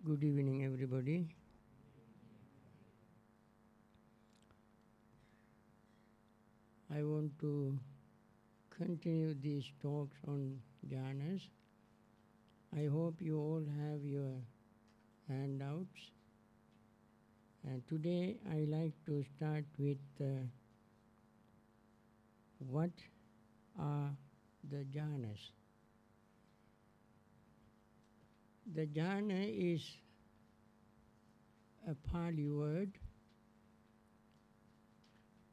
Good evening, everybody. I want to continue these talks on jhanas. I hope you all have your handouts. And today I like to start with what are the jhanas. The jhana is a Pali word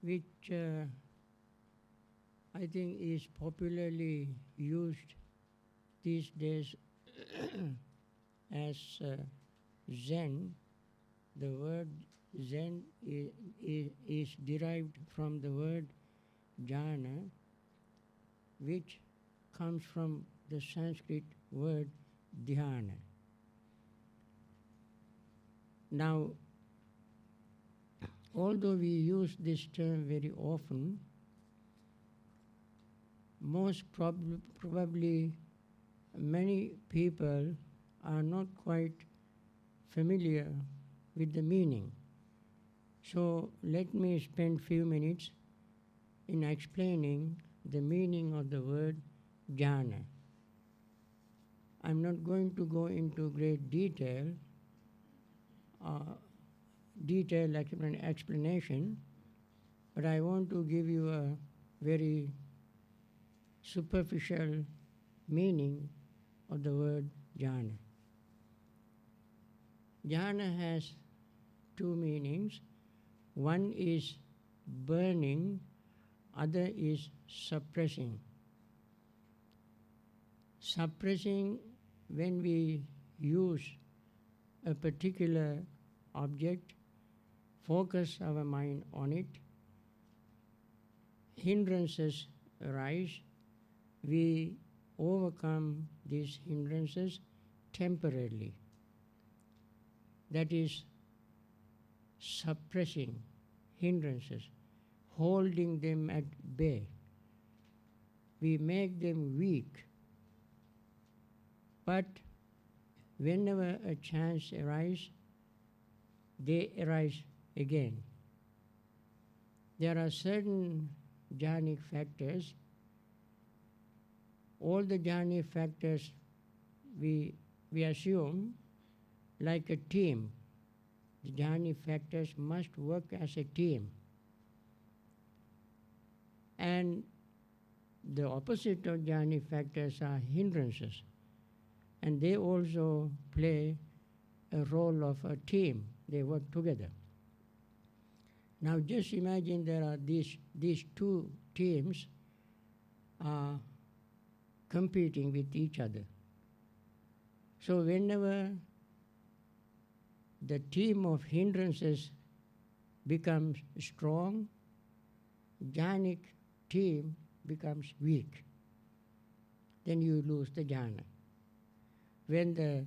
which I think is popularly used these days as Zen. The word Zen is derived from the word jhana, which comes from the Sanskrit word dhyana. Now, although we use this term very often, most probably many people are not quite familiar with the meaning. So let me spend few minutes in explaining the meaning of the word jhana. I'm not going to go into great detailed explanation, but I want to give you a very superficial meaning of the word jhana. Jhana has two meanings. One is burning, other is suppressing. Suppressing, when we use a particular object, focus our mind on it, hindrances arise, we overcome these hindrances temporarily. That is suppressing hindrances, holding them at bay. We make them weak. But whenever a chance arises, they arise again. There are certain jhanic factors. All the jhanic factors we assume like a team. The jhanic factors must work as a team. And the opposite of jhanic factors are hindrances. And they also play a role of a team. They work together. Now just imagine there are these two teams competing with each other. So whenever the team of hindrances becomes strong, jhanic team becomes weak. Then you lose the jhana. When the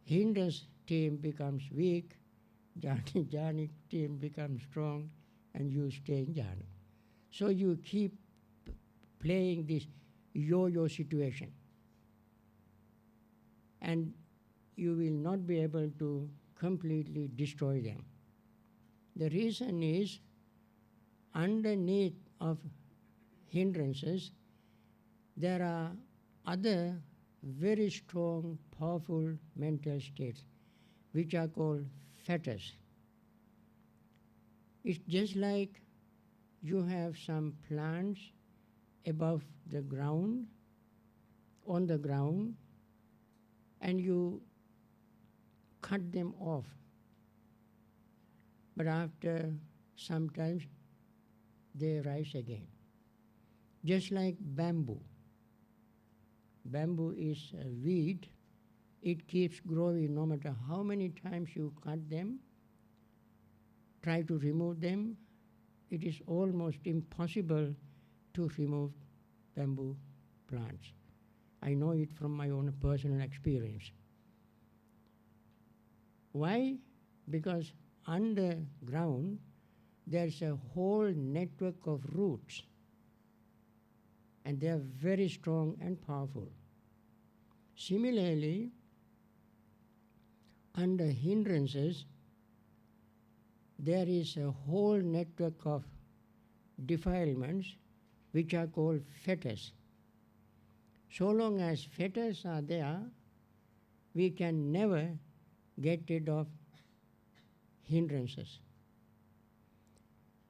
hindrance team becomes weak, jhanic team becomes strong, and you stay in jhana. So you keep playing this yo-yo situation. And you will not be able to completely destroy them. The reason is, underneath of hindrances, there are other very strong, powerful mental states, which are called fetters. It's just like you have some plants above the ground, on the ground, and you cut them off. But after sometimes they rise again. Just like bamboo. Bamboo is a weed. It keeps growing no matter how many times you cut them, try to remove them. It is almost impossible to remove bamboo plants. I know it from my own personal experience. Why? Because underground there's a whole network of roots, and they are very strong and powerful. Similarly, under hindrances, there is a whole network of defilements which are called fetters. So long as fetters are there, we can never get rid of hindrances.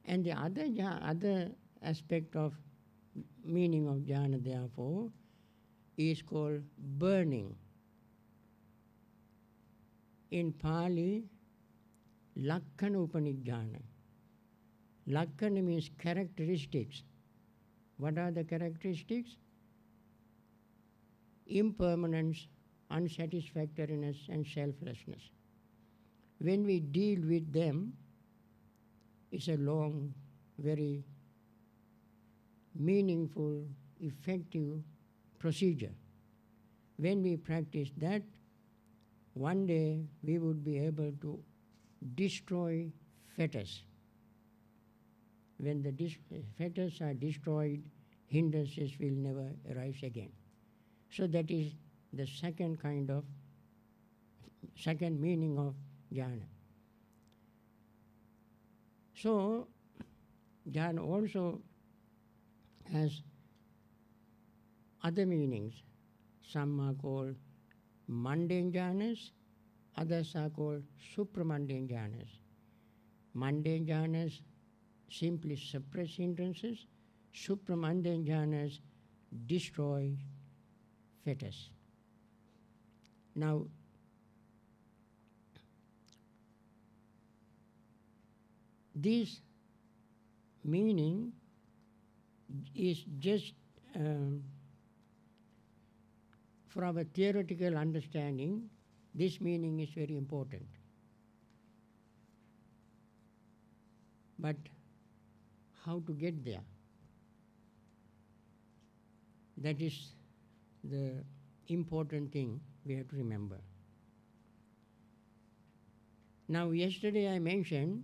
And the other aspect of meaning of jhana, therefore, is called burning. In Pali, lakkana upanijjhana. Lakkana means characteristics. What are the characteristics? Impermanence, unsatisfactoriness, and selflessness. When we deal with them, it's a long, very meaningful, effective procedure. When we practice that, one day we would be able to destroy fetters. When the fetters are destroyed, hindrances will never arise again. So that is the second meaning of jhana. So jhana also has other meanings. Some are called mundane jhanas, others are called supra-mundane jhanas. Mundane jhanas simply suppress hindrances, supra-mundane jhanas destroy fetters. Now, this meaning is just for our theoretical understanding, this meaning is very important. But how to get there? That is the important thing we have to remember. Now, yesterday I mentioned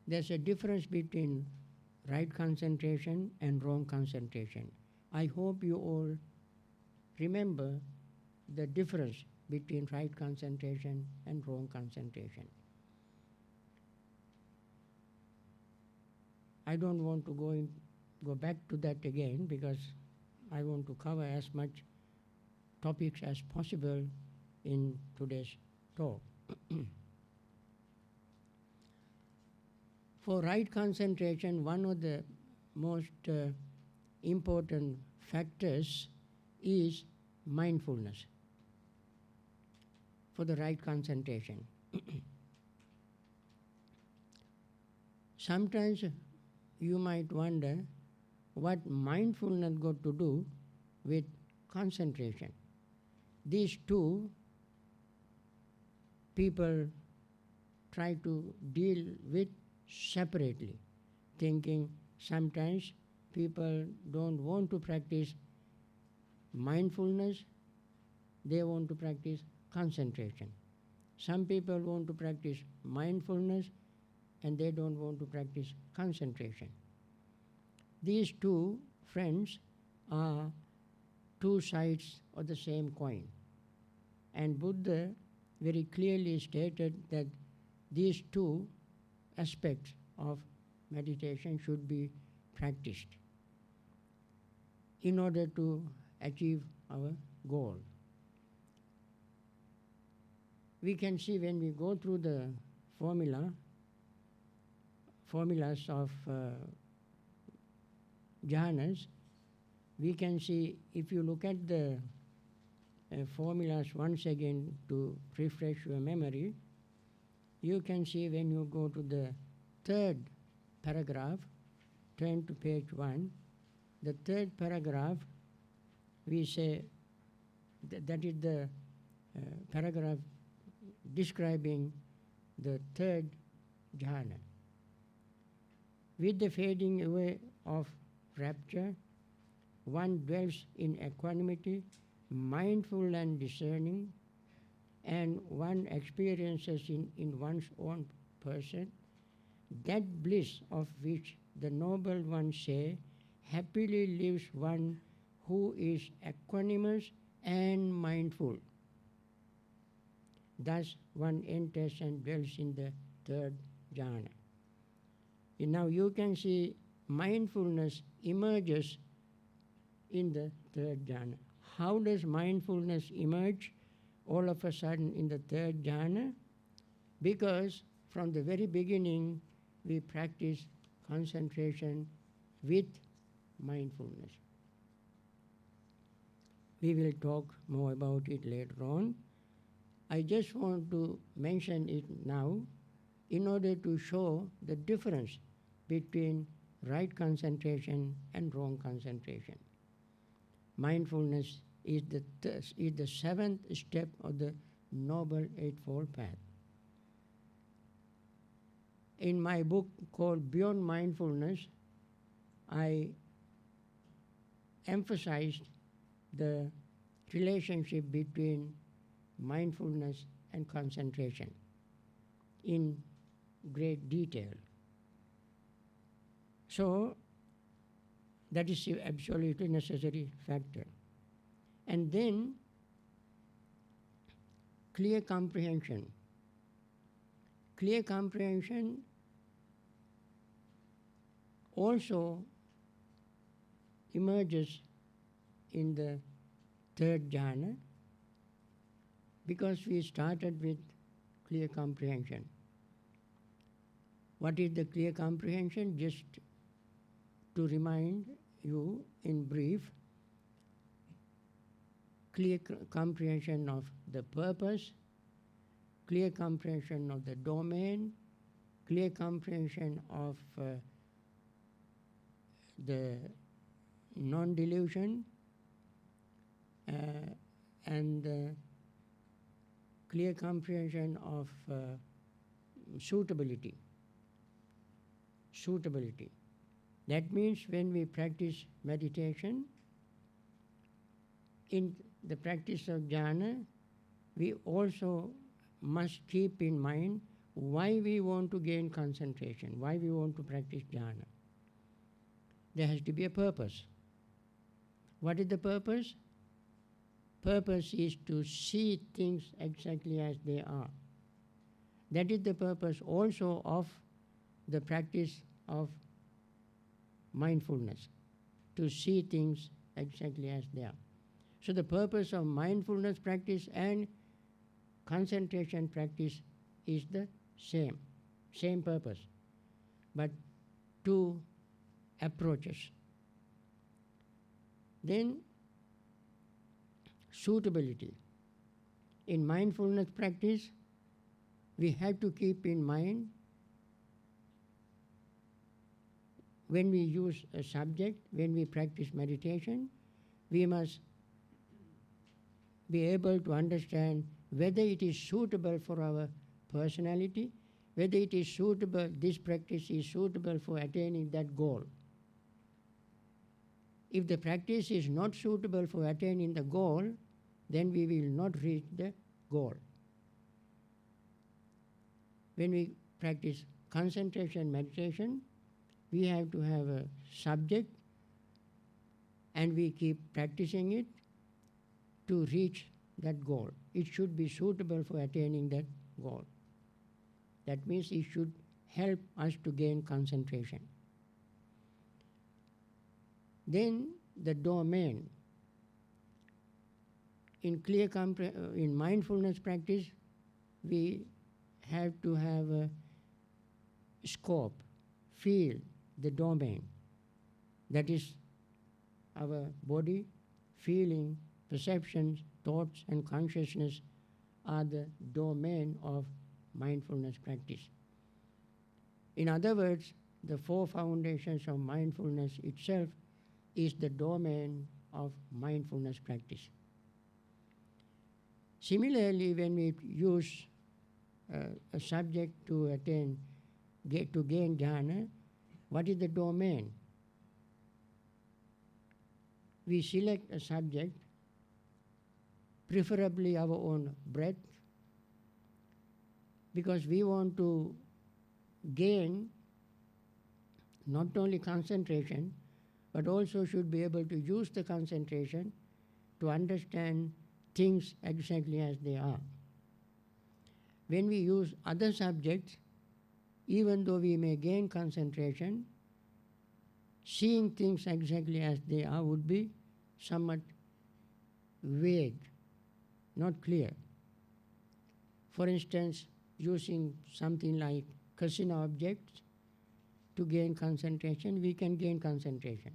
there's a difference between right concentration and wrong concentration. I hope you all remember the difference between right concentration and wrong concentration. I don't want to go back to that again because I want to cover as much topics as possible in today's talk. For right concentration, one of the most important factors is mindfulness for the right concentration. Sometimes you might wonder what mindfulness got to do with concentration. These two people try to deal with separately, thinking sometimes people don't want to practice mindfulness, they want to practice concentration. Some people want to practice mindfulness and they don't want to practice concentration. These two friends are two sides of the same coin. And Buddha very clearly stated that these two aspects of meditation should be practiced in order to achieve our goal. We can see when we go through the formulas of jhanas, we can see, if you look at the formulas once again to refresh your memory, you can see when you go to the third paragraph, turn to page 1, the third paragraph, we say that is the paragraph describing the third jhana. With the fading away of rapture, one dwells in equanimity, mindful and discerning, and one experiences in one's own person that bliss of which the noble ones say, happily lives one who is equanimous and mindful. Thus one enters and dwells in the third jhana. And now you can see mindfulness emerges in the third jhana. How does mindfulness emerge all of a sudden in the third jhana? Because from the very beginning we practice concentration with mindfulness. We will talk more about it later on. I just want to mention it now in order to show the difference between right concentration and wrong concentration. Mindfulness is the seventh step of the Noble Eightfold Path. In my book called Beyond Mindfulness, I emphasized the relationship between mindfulness and concentration in great detail. So that is an absolutely necessary factor. And then clear comprehension. Clear comprehension also emerges in the third jhana because we started with clear comprehension. What is the clear comprehension? Just to remind you in brief, clear comprehension of the purpose, clear comprehension of the domain, clear comprehension of the non-delusion, and clear comprehension of suitability. Suitability. That means when we practice meditation, in the practice of jhana, we also must keep in mind why we want to gain concentration, why we want to practice jhana. There has to be a purpose. What is the purpose? Purpose is to see things exactly as they are. That is the purpose also of the practice of mindfulness, to see things exactly as they are. So the purpose of mindfulness practice and concentration practice is the same purpose, but two approaches. Then suitability. In mindfulness practice, we have to keep in mind when we use a subject, when we practice meditation, we must be able to understand whether it is suitable for our personality, whether it is suitable, this practice is suitable for attaining that goal. If the practice is not suitable for attaining the goal, then we will not reach the goal. When we practice concentration meditation, we have to have a subject and we keep practicing it to reach that goal. It should be suitable for attaining that goal. That means it should help us to gain concentration. Then the domain. In mindfulness practice, we have to have a scope, field, the domain. That is our body, feeling, perceptions, thoughts, and consciousness are the domain of mindfulness practice. In other words, the four foundations of mindfulness itself is the domain of mindfulness practice. Similarly, when we use a subject to gain jhana, what is the domain? We select a subject, preferably our own breath, because we want to gain not only concentration, but also should be able to use the concentration to understand things exactly as they are. when we use other subjects, even though we may gain concentration, seeing things exactly as they are would be somewhat vague, not clear. For instance, using something like casino objects to gain concentration, we can gain concentration.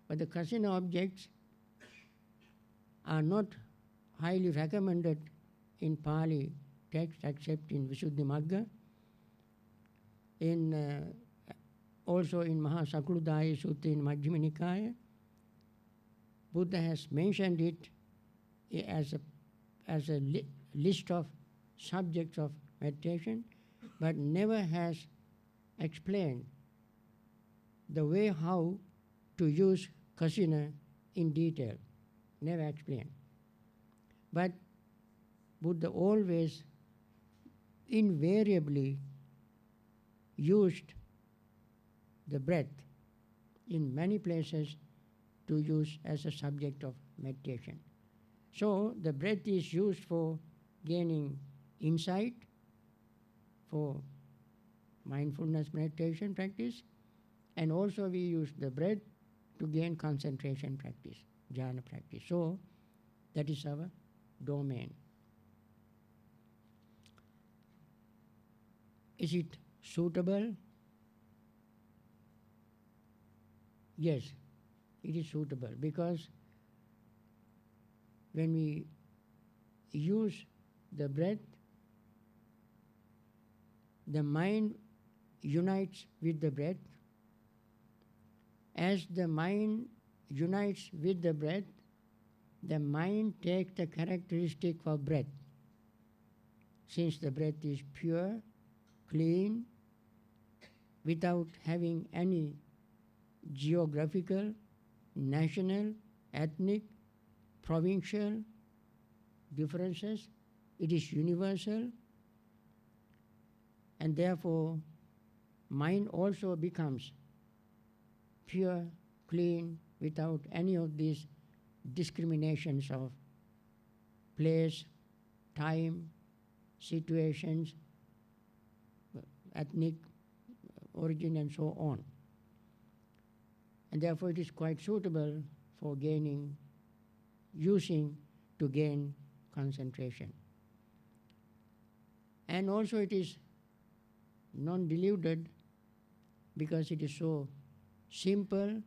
But the casino objects are not highly recommended in Pali text except in Visuddhimagga. Also in Mahasakrudaya Sutta in Majjhima Nikaya, Buddha has mentioned it as a list of subjects of meditation, but never has explained the way how to use kasina in detail. Never explained. But Buddha always invariably used the breath in many places to use as a subject of meditation. So the breath is used for gaining insight, for mindfulness meditation practice, and also we use the breath to gain concentration practice, jhana practice. So that is our domain. Is it suitable? Yes, it is suitable, because when we use the breath, the mind unites with the breath. As the mind unites with the breath, the mind takes the characteristic of breath. Since the breath is pure, clean, without having any geographical, national, ethnic, provincial differences, it is universal, and therefore mind also becomes pure, clean, without any of these discriminations of place, time, situations, ethnic origin, and so on. And therefore it is quite suitable for using to gain concentration. And also it is non-deluded because it is so simple,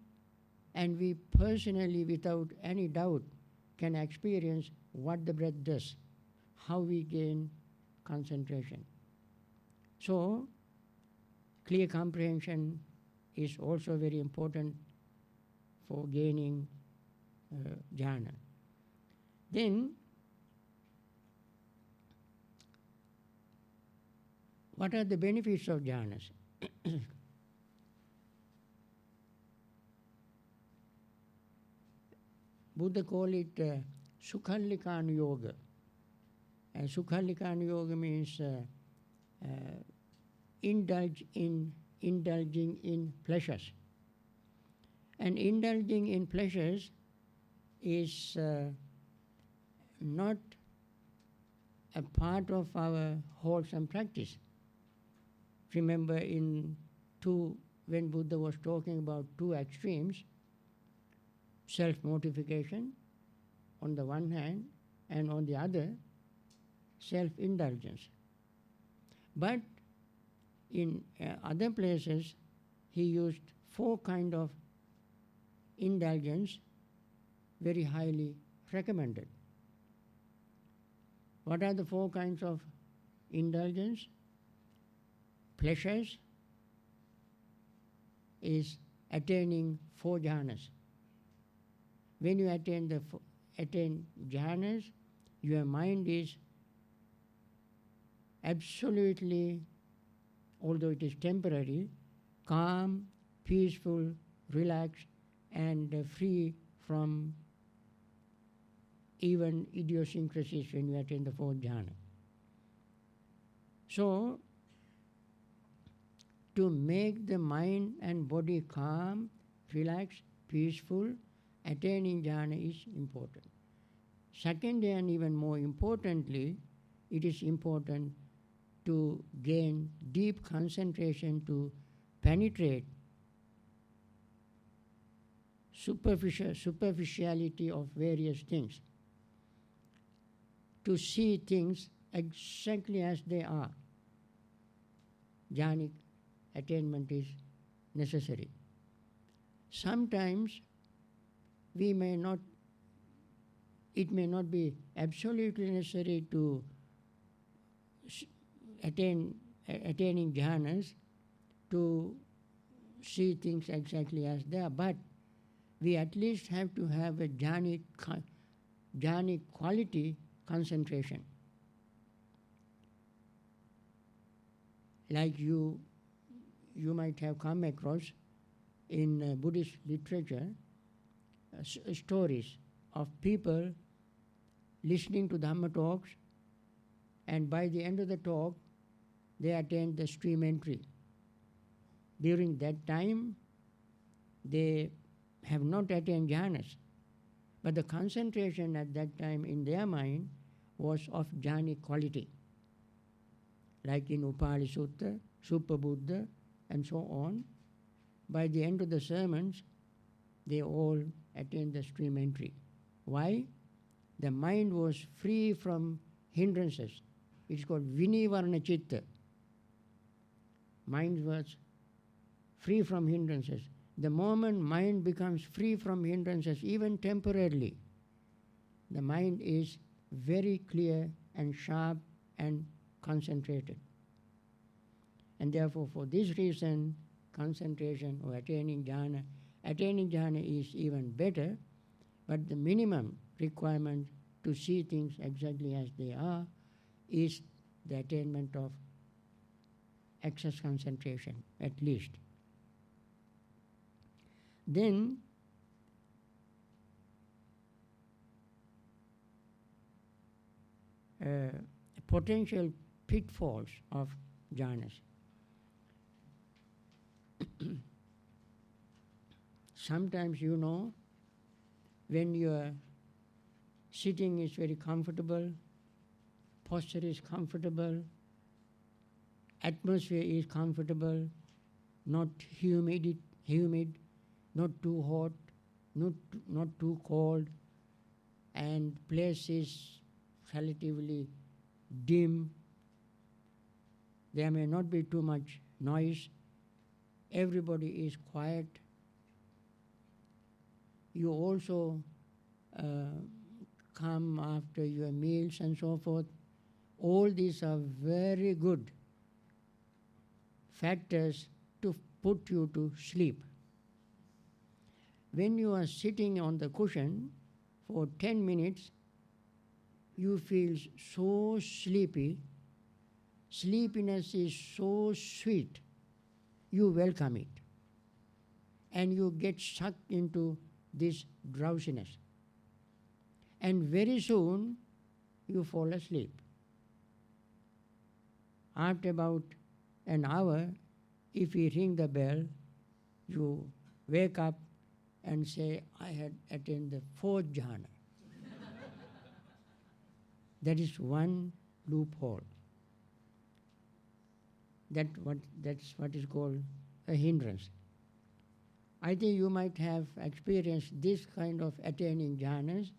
and we personally, without any doubt, can experience what the breath does, how we gain concentration. So clear comprehension is also very important for gaining jhana. Then, what are the benefits of jhanas? Buddha called it Sukhallikana Yoga. And Sukhallikana Yoga means indulging in pleasures. And indulging in pleasures is not a part of our wholesome practice. Remember when Buddha was talking about two extremes, self-mortification on the one hand, and on the other, self-indulgence. But in other places, he used four kinds of indulgence, very highly recommended. What are the four kinds of indulgence? Pleasures is attaining four jhanas. When you attain jhanas, your mind is absolutely, although it is temporary, calm, peaceful, relaxed, and free from even idiosyncrasies when you attain the fourth jhana. So, to make the mind and body calm, relaxed, peaceful, attaining jhana is important. Secondly, and even more importantly, it is important to gain deep concentration to penetrate superficiality of various things, to see things exactly as they are. Jhanic attainment is necessary. Sometimes it may not be absolutely necessary to attaining jhanas to see things exactly as they are, but we at least have to have a jhanic quality concentration. Like you might have come across in Buddhist literature stories of people listening to Dharma talks, and by the end of the talk, they attained the stream entry. During that time, they have not attained jhanas, but the concentration at that time in their mind was of jhanic quality, like in Upali Sutta, Supra-Buddha, and so on. By the end of the sermons, they all attained the stream entry. Why? The mind was free from hindrances. It's called Vinivarna Chitta. Mind was free from hindrances. The moment mind becomes free from hindrances, even temporarily, the mind is very clear and sharp and concentrated. And therefore, for this reason, concentration or attaining jhana is even better, but the minimum requirement to see things exactly as they are is the attainment of excess concentration, at least. Then potential pitfalls of jhanas. Sometimes, when your sitting is very comfortable, posture is comfortable, atmosphere is comfortable, not humid, not too hot, not too cold, and place is relatively dim. There may not be too much noise. Everybody is quiet. You also come after your meals and so forth. All these are very good factors to put you to sleep. When you are sitting on the cushion for 10 minutes, you feel so sleepy. Sleepiness is so sweet. You welcome it. And you get sucked into this drowsiness. And very soon, you fall asleep. After about an hour, if we ring the bell, you wake up and say, I had attained the 4th jhana. That is one loophole. That's what is called a hindrance. I think you might have experienced this kind of attaining jhanas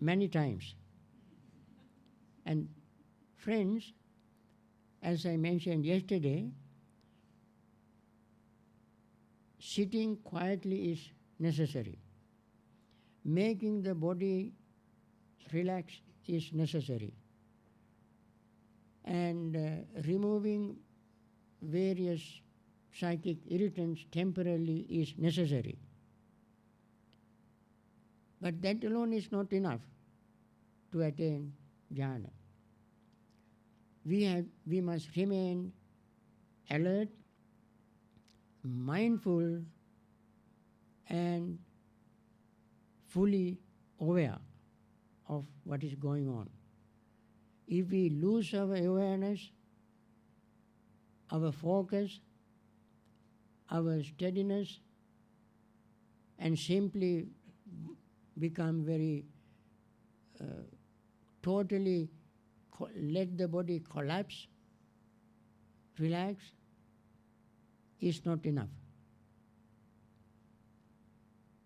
many times. And friends, as I mentioned yesterday, sitting quietly is necessary. Making the body relax is necessary. And removing various psychic irritants temporarily is necessary. But that alone is not enough to attain jhana. We must remain alert, mindful, and fully aware of what is going on. If we lose our awareness, our focus, our steadiness, and simply become very totally let the body collapse, relax, is not enough.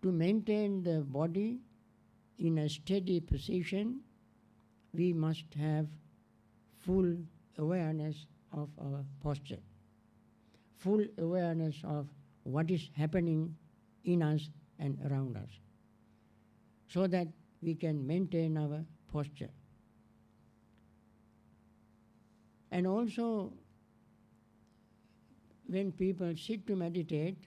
To maintain the body in a steady position, we must have full awareness of our posture, full awareness of what is happening in us and around us, so that we can maintain our posture. And also, when people sit to meditate,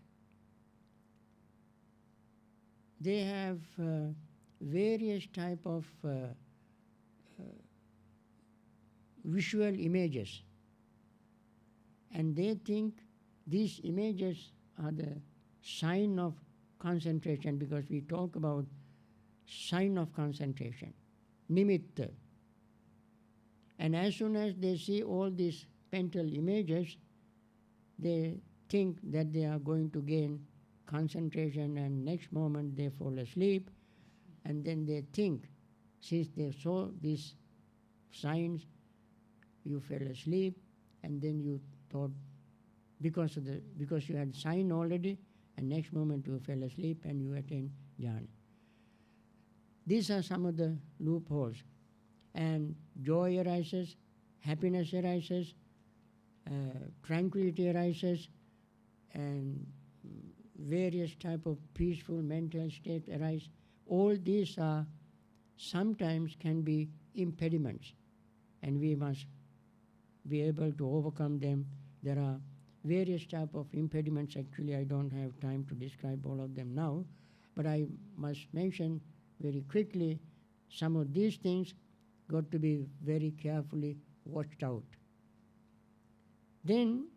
they have various type of visual images, and they think these images are the sign of concentration, because we talk about sign of concentration, nimitta. And as soon as they see all these mental images, they think that they are going to gain concentration, and next moment they fall asleep, and then they think, since they saw these signs, you fell asleep, and then you thought, because you had sign already, and next moment you fell asleep and you attain jhana. These are some of the loopholes. And joy arises, happiness arises, tranquility arises, and various type of peaceful mental state arise. All these are sometimes can be impediments, and we must be able to overcome them. There are various type of impediments. Actually, I don't have time to describe all of them now, but I must mention very quickly some of these things got to be very carefully watched out. Then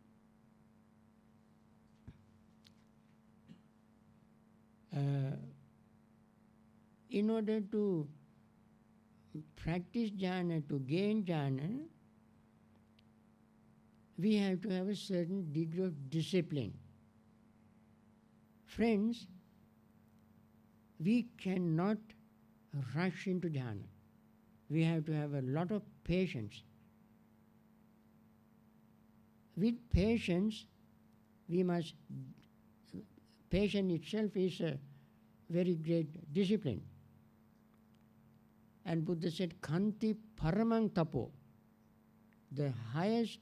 in order to practice jhana, to gain jhana, we have to have a certain degree of discipline. Friends, we cannot rush into jhana. We have to have a lot of patience. With patience, patience itself is a very great discipline. And Buddha said, Kanti paramang tapo, the highest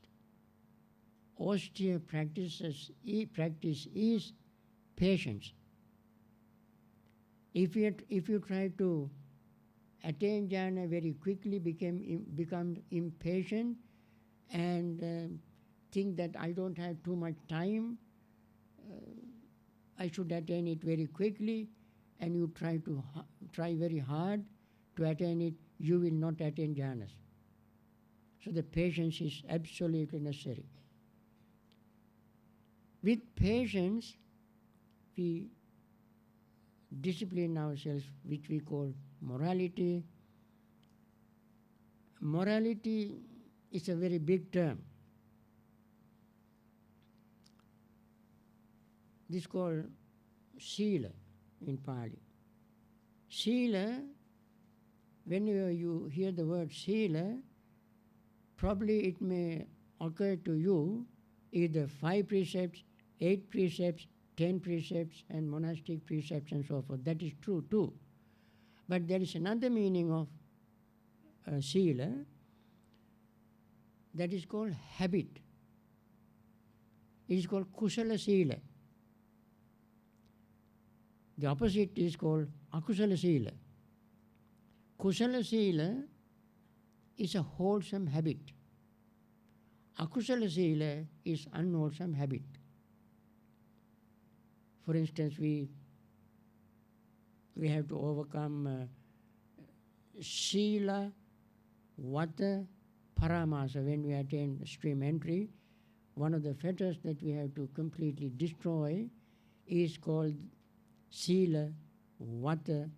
austere practice is patience. If you try to attain jhana very quickly, become impatient, and think that I don't have too much time, I should attain it very quickly, and you try very hard to attain it, you will not attain jhanas. So the patience is absolutely necessary. With patience, we discipline ourselves, which we call morality. Morality is a very big term. This is called sila in Pali. Sila, when you hear the word sila, probably it may occur to you either 5 precepts, 8 precepts, 10 precepts, and monastic precepts and so forth. That is true too. But there is another meaning of sila that is called habit. It is called kusala sila. The opposite is called akusala sila. Kusala sila is a wholesome habit. Akusala sila is unwholesome habit. For instance, we have to overcome sila, vata, paramasa. When we attain stream entry, one of the fetters that we have to completely destroy is called sila, vata,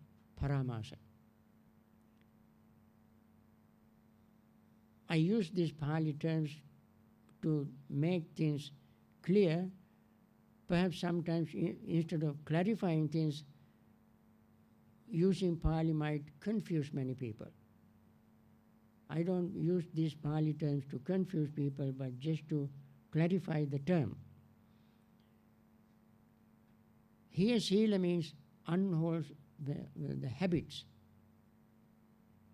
paramasa. I use these Pali terms to make things clear. Perhaps sometimes instead of clarifying things, using Pali might confuse many people. I don't use these Pali terms to confuse people, but just to clarify the term. Here, sila means unwholesome, the habits,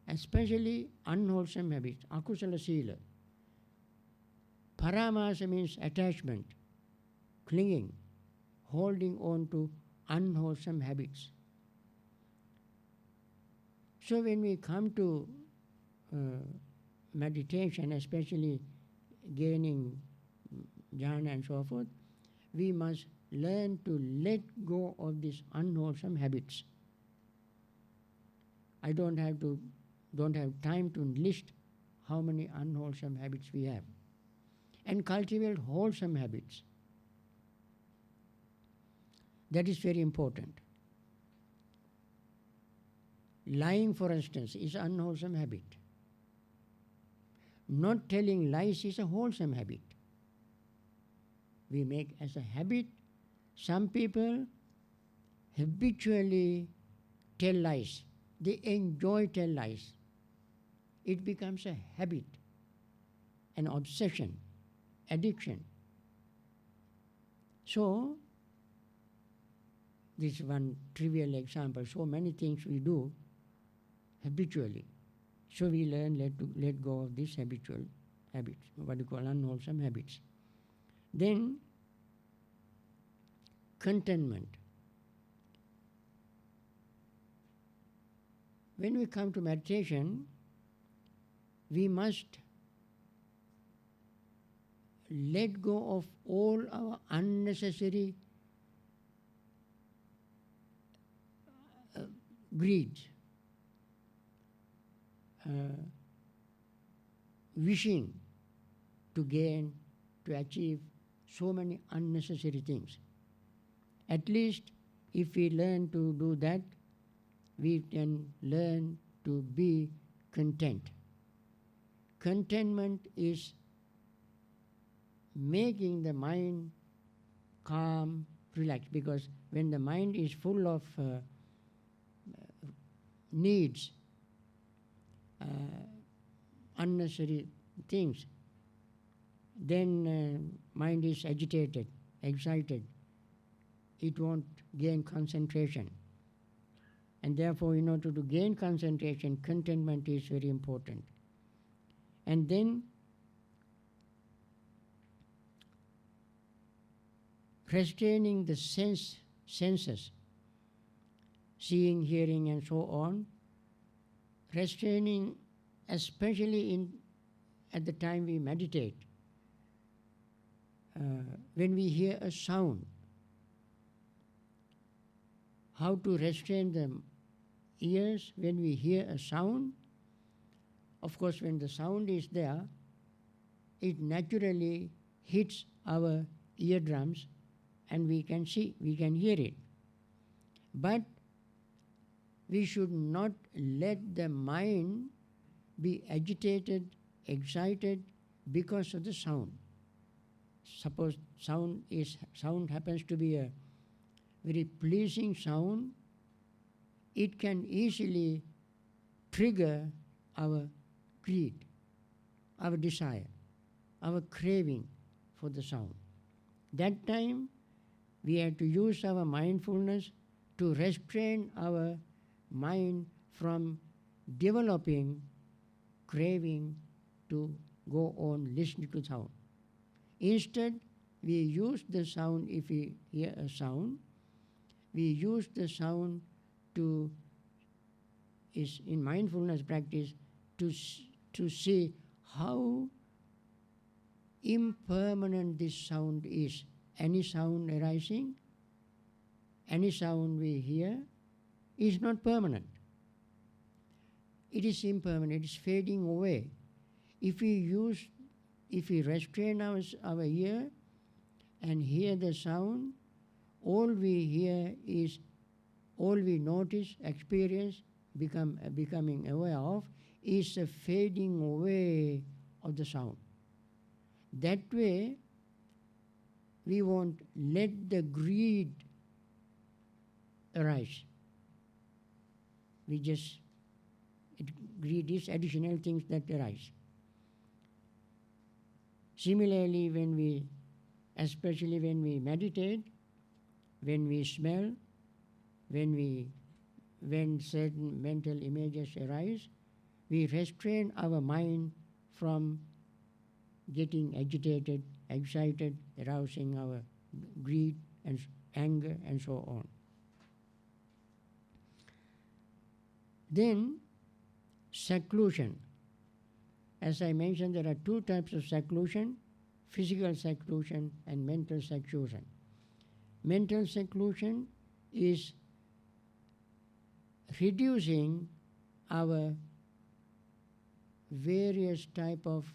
especially unwholesome habits, akusala sila. Paramasa means attachment, clinging, holding on to unwholesome habits. So when we come to meditation, especially gaining jhana and so forth, we must learn to let go of these unwholesome habits. I don't have time to list how many unwholesome habits we have, and cultivate wholesome habits. That is very important. Lying, for instance, is an unwholesome habit. Not telling lies is a wholesome habit. We make as a habit. Some people habitually tell lies. They enjoy tell lies. It becomes a habit, an obsession, addiction. So, this is one trivial example. So many things we do habitually. So we learn let go of these habitual habits, what you call unwholesome habits. Then, contentment. When we come to meditation, we must let go of all our unnecessary greed, wishing to gain, to achieve so many unnecessary things. At least if we learn to do that, we can learn to be content. Contentment is making the mind calm, relaxed, because when the mind is full of needs, unnecessary things, then mind is agitated, excited. It won't gain concentration. And therefore, in order to gain concentration, contentment is very important. And then restraining the senses, seeing, hearing, and so on, restraining, especially at the time we meditate. When we hear a sound, how to restrain the ears when we hear a sound. Of course, when the sound is there, it naturally hits our eardrums and we can see, we can hear it. But we should not let the mind be agitated, excited because of the sound. Suppose sound happens to be a very pleasing sound, it can easily trigger our greed, our desire, our craving for the sound. That time, we have to use our mindfulness to restrain our mind from developing craving to go on listening to sound. Instead, we use the sound, if we hear a sound, we use the sound to, is in mindfulness practice, to see how impermanent this sound is. Any sound arising, any sound we hear is not permanent. It is impermanent, it is fading away. If we restrain our ear and hear the sound, all we notice, experience, becoming aware of, is a fading away of the sound. That way, we won't let the greed arise. It greed is additional things that arise. Similarly, especially when we meditate, when we smell, when certain mental images arise, we restrain our mind from getting agitated, excited, arousing our greed and anger and so on. Then, seclusion. As I mentioned, there are two types of seclusion: physical seclusion and mental seclusion. Mental seclusion is reducing our various type of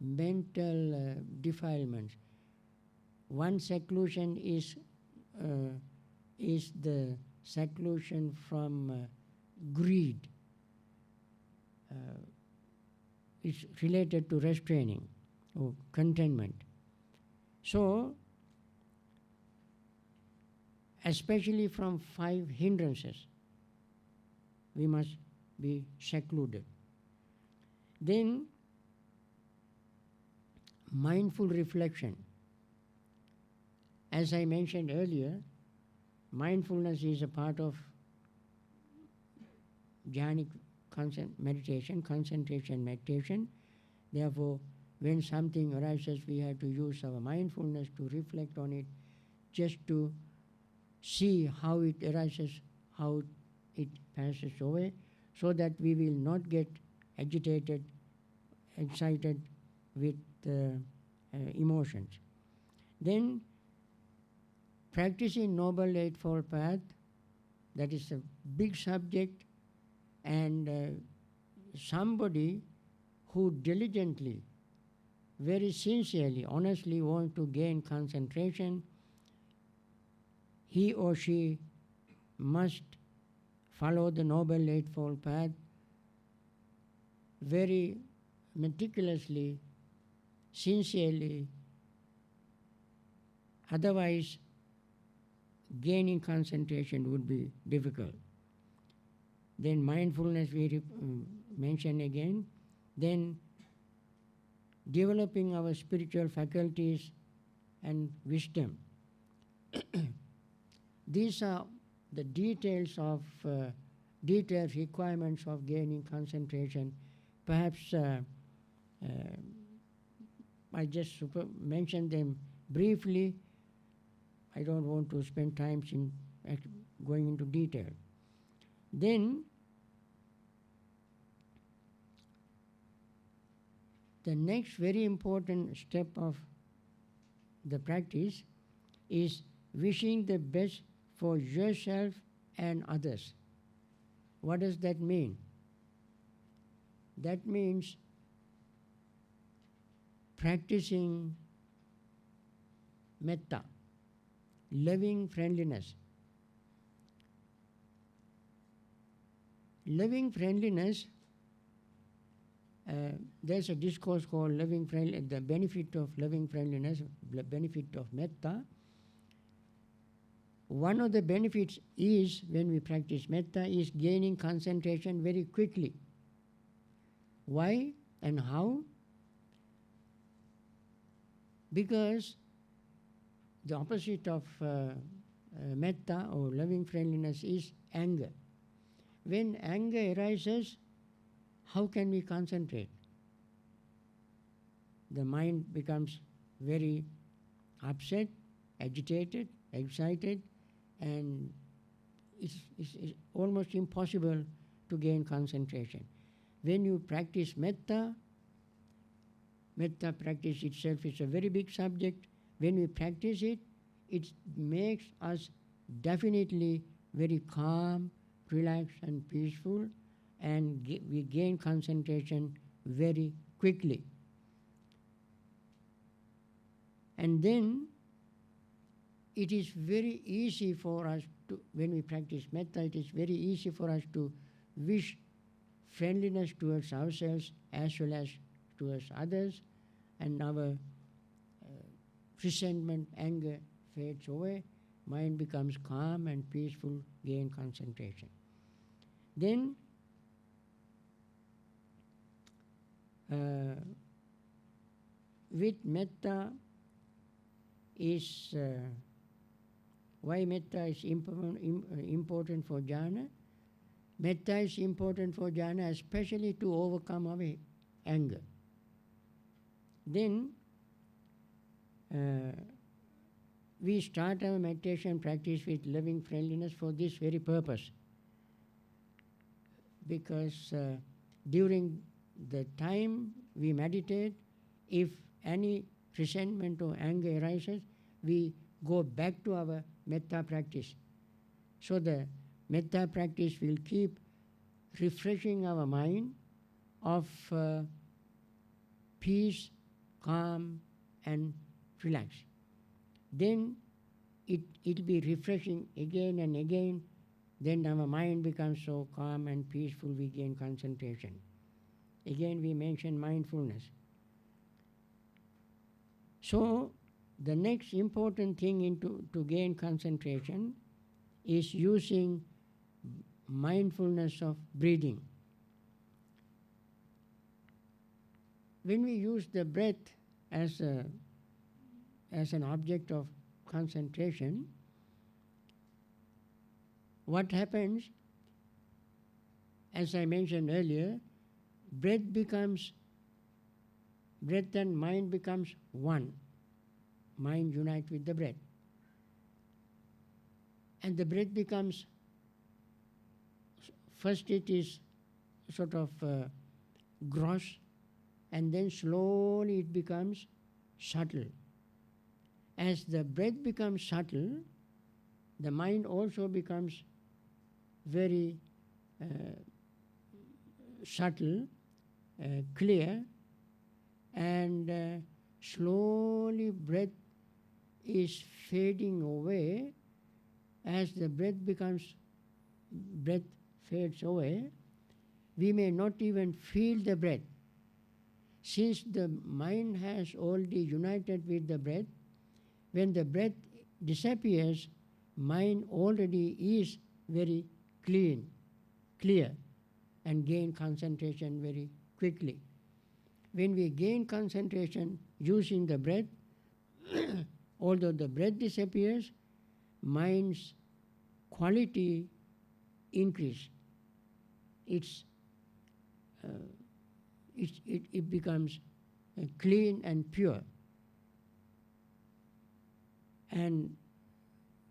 mental defilements. One seclusion is the seclusion from greed. It's related to restraining or contentment. So, especially from 5 hindrances, we must be secluded. Then, mindful reflection. As I mentioned earlier, mindfulness is a part of jhanic meditation, concentration meditation. Therefore, when something arises, we have to use our mindfulness to reflect on it, just to see how it arises, how it passes away, so that we will not get agitated, excited with emotions. Then, practicing Noble Eightfold Path, that is a big subject, and somebody who diligently, very sincerely, honestly wants to gain concentration, he or she must follow the Noble Eightfold Path very meticulously, sincerely. Otherwise, gaining concentration would be difficult. Then mindfulness we mention again. Then developing our spiritual faculties and wisdom. These are the details of detailed requirements of gaining concentration. Perhaps I just mentioned them briefly. I don't want to spend time in going into detail. Then, the next very important step of the practice is wishing the best for yourself and others. What does that mean? That means practicing metta, loving friendliness. Loving friendliness, there's a discourse called the benefit of loving friendliness, the benefit of metta. One of the benefits is, when we practice metta, is gaining concentration very quickly. Why and how? Because the opposite of metta or loving friendliness is anger. When anger arises, how can we concentrate? The mind becomes very upset, agitated, excited, and it's almost impossible to gain concentration. When you practice metta practice itself is a very big subject. When we practice it, it makes us definitely very calm, relaxed and peaceful, and we gain concentration very quickly. And then it is very easy for us to, when we practice metta, it is very easy for us to wish friendliness towards ourselves as well as towards others, and our resentment, anger fades away, mind becomes calm and peaceful, gain concentration. Then with metta is why metta is important for jhana. Metta is important for jhana, especially to overcome our anger. Then we start our meditation practice with loving friendliness for this very purpose. Because during the time we meditate, if any resentment or anger arises, we go back to our metta practice. So the metta practice will keep refreshing our mind of peace, calm and relax. Then it will be refreshing again and again. Then our mind becomes so calm and peaceful, we gain concentration. Again we mention mindfulness. So the next important thing to gain concentration is using mindfulness of breathing. When we use the breath as an object of concentration, what happens, as I mentioned earlier, breath and mind becomes one. Mind unites with the breath. And the breath becomes, first it is sort of gross, and then slowly it becomes subtle. As the breath becomes subtle, the mind also becomes very subtle, clear, and slowly breath is fading away. As the breath fades away, we may not even feel the breath. Since the mind has already united with the breath, when the breath disappears, mind already is very clear, and gain concentration very quickly. When we gain concentration using the breath, although the breath disappears, mind's quality increases. It becomes clean and pure, and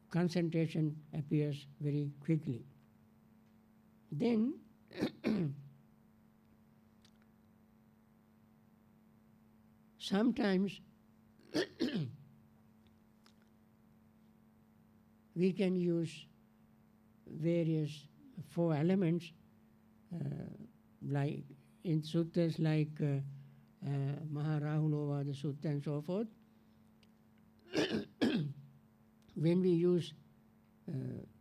concentration appears very quickly. Then sometimes we can use various 4 elements, like in suttas like Maharahulova Sutta and so forth. When we use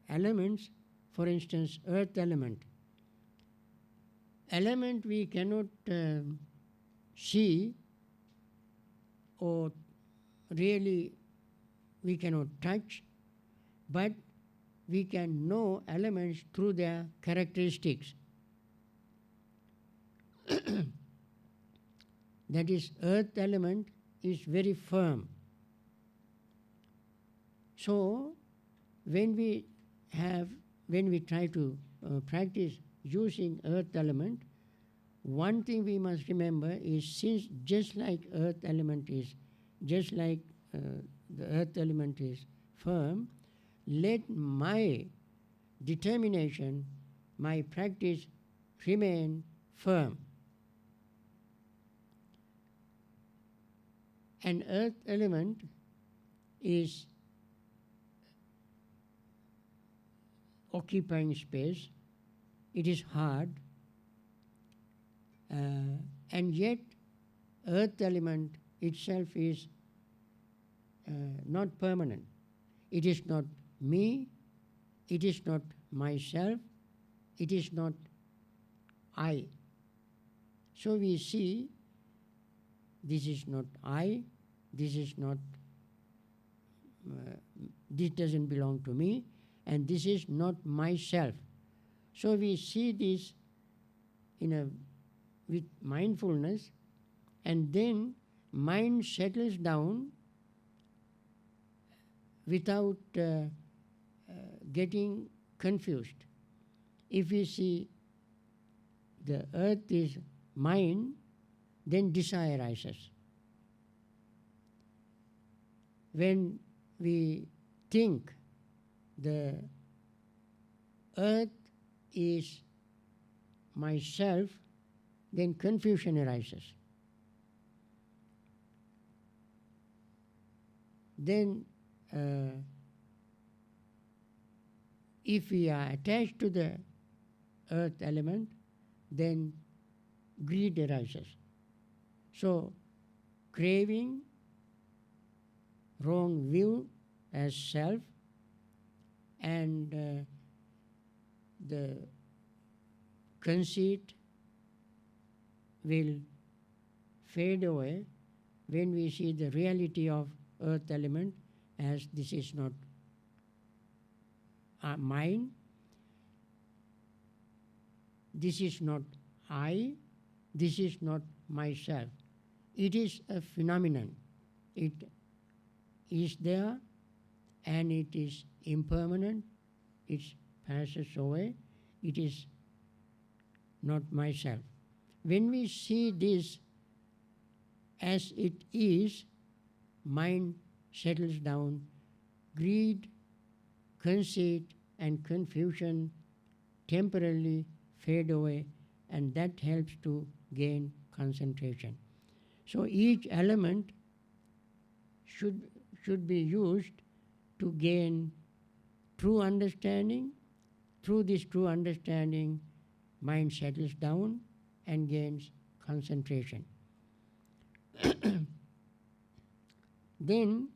elements, for instance, earth element we cannot see, or really we cannot touch, but we can know elements through their characteristics. That is, earth element is very firm. So when we try to practice using earth element, one thing we must remember is, since just like the earth element is firm, let my determination, my practice remain firm. An earth element is occupying space, it is hard, and yet earth element itself is not permanent. It is not me, it is not myself, it is not I. So we see, this is not I, this doesn't belong to me, and this is not myself. So we see this with mindfulness, and then mind settles down without getting confused. If we see the earth is mind, then desire arises. When we think the earth is myself, then confusion arises. Then if we are attached to the earth element, then greed arises. So craving, wrong view as self, and the conceit will fade away when we see the reality of earth element as this is not mine, this is not I, this is not myself. It is a phenomenon. It is there and it is impermanent, it passes away, it is not myself. When we see this as it is, mind settles down, greed, conceit and confusion temporarily fade away, and that helps to gain concentration. So each element should be used to gain true understanding. Through this true understanding, mind settles down and gains concentration. Then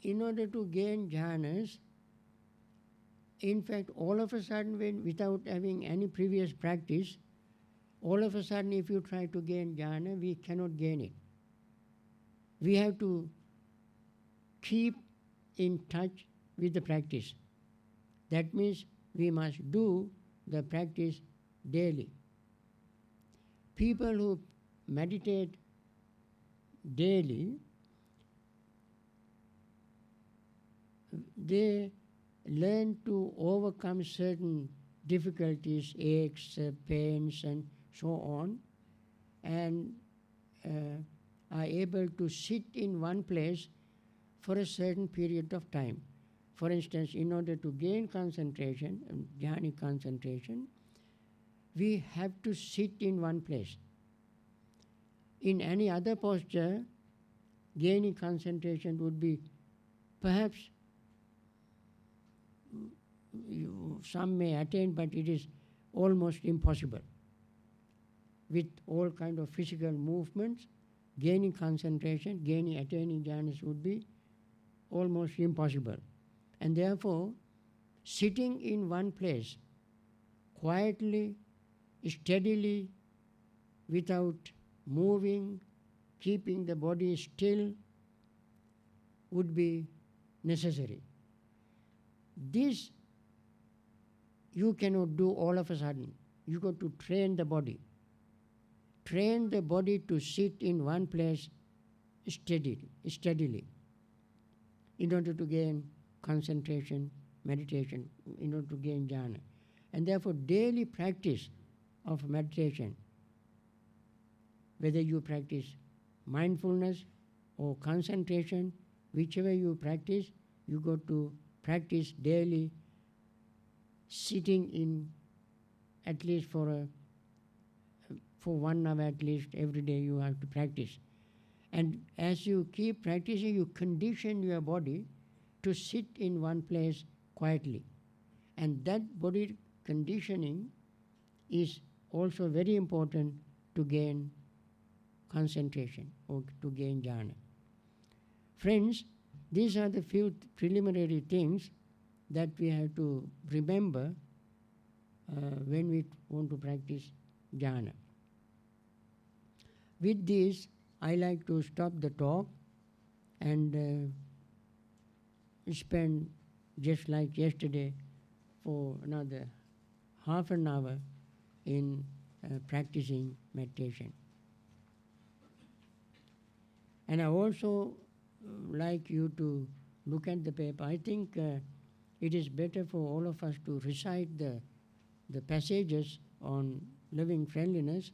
in order to gain jhanas, in fact, all of a sudden, without having any previous practice, all of a sudden, if you try to gain jhana, we cannot gain it. We have to keep in touch with the practice. That means we must do the practice daily. People who meditate daily, they learn to overcome certain difficulties, aches, pains, and so on, and are able to sit in one place for a certain period of time. For instance, in order to gain concentration, jhanic concentration, we have to sit in one place. In any other posture, gaining concentration would be perhaps some may attain, but it is almost impossible. With all kind of physical movements, gaining concentration, attaining jhanas would be almost impossible. And therefore, sitting in one place, quietly, steadily, without moving, keeping the body still, would be necessary. This you cannot do all of a sudden. You got to train the body. Train the body to sit in one place steadily, in order to gain concentration, meditation, in order to gain jhana. And therefore, daily practice of meditation, whether you practice mindfulness or concentration, whichever you practice, you got to practice daily, sitting in at least for 1 hour at least every day you have to practice. And as you keep practicing, you condition your body to sit in one place quietly. And that body conditioning is also very important to gain concentration or to gain jhana. Friends, these are the few preliminary things that we have to remember when we want to practice jhana. With this, I like to stop the talk and spend just like yesterday, for another half an hour in practicing meditation. And I also like you to look at the paper. I think it is better for all of us to recite the passages on loving friendliness.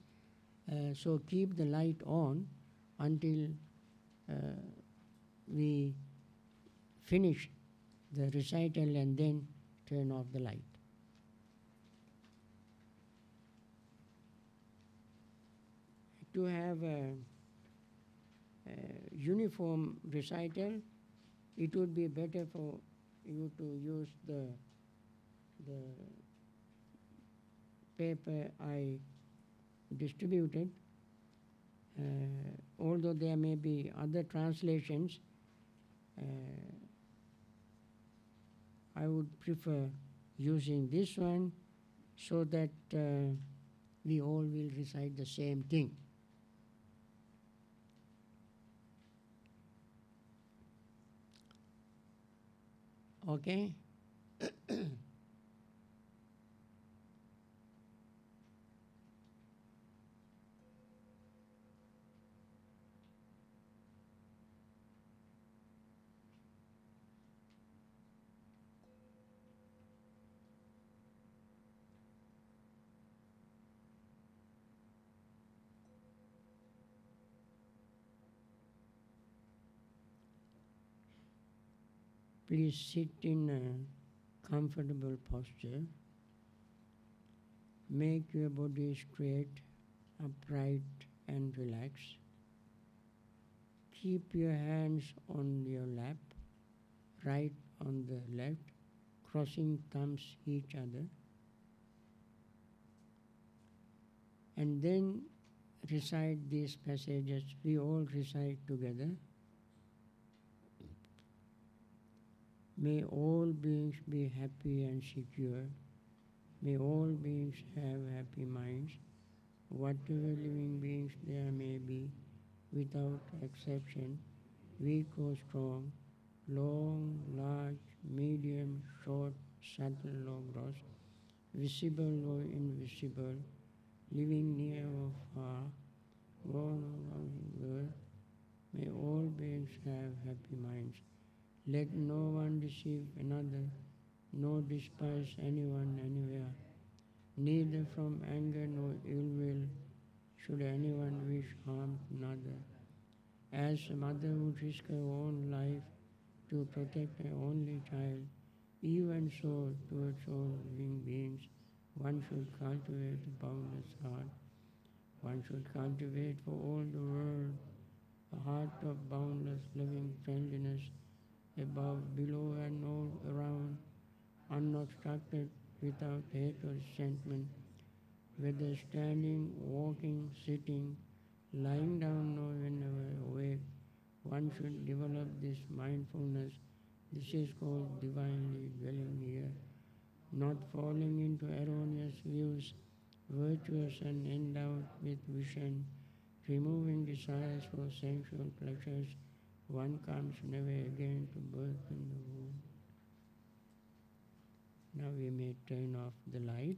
So keep the light on until we finish the recital and then turn off the light. To have a uniform recital, it would be better for you to use the paper I distributed. Although there may be other translations, I would prefer using this one so that we all will recite the same thing. Okay? Please sit in a comfortable posture. Make your body straight, upright and relaxed. Keep your hands on your lap, right on the left, crossing thumbs each other. And then recite these passages. We all recite together. May all beings be happy and secure. May all beings have happy minds. Whatever living beings there may be, without exception, weak or strong, long, large, medium, short, subtle or gross, visible or invisible, living near or far, gone or out in the world, may all beings have happy minds. Let no one deceive another, nor despise anyone anywhere. Neither from anger nor ill will should anyone wish harm to another. As a mother would risk her own life to protect her only child, even so towards all living beings, one should cultivate a boundless heart. One should cultivate for all the world a heart of boundless loving friendliness, above, below and all around, unobstructed, without hate or resentment, whether standing, walking, sitting, lying down or whenever awake. One should develop this mindfulness. This is called divinely dwelling here, not falling into erroneous views, virtuous and endowed with vision, removing desires for sensual pleasures. One comes never again to birth in the womb. Now we may turn off the light.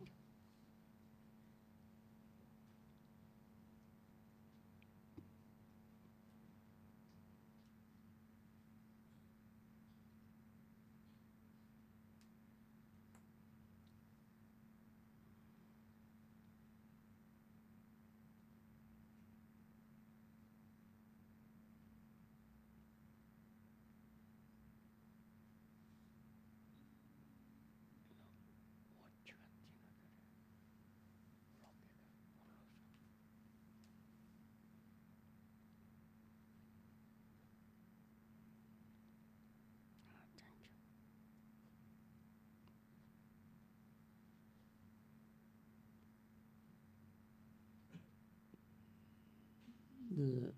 The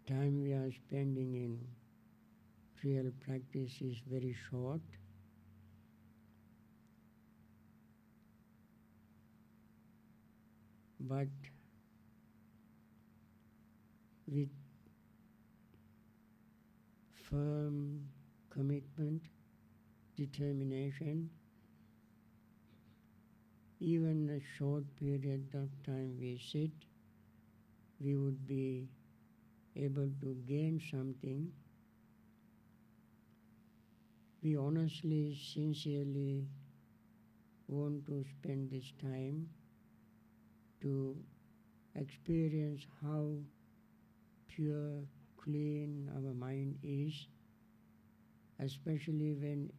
time we are spending in real practice is very short. But with firm commitment, determination. Even a short period of time we sit, we would be able to gain something. We honestly, sincerely want to spend this time to experience how pure, clean our mind is, especially when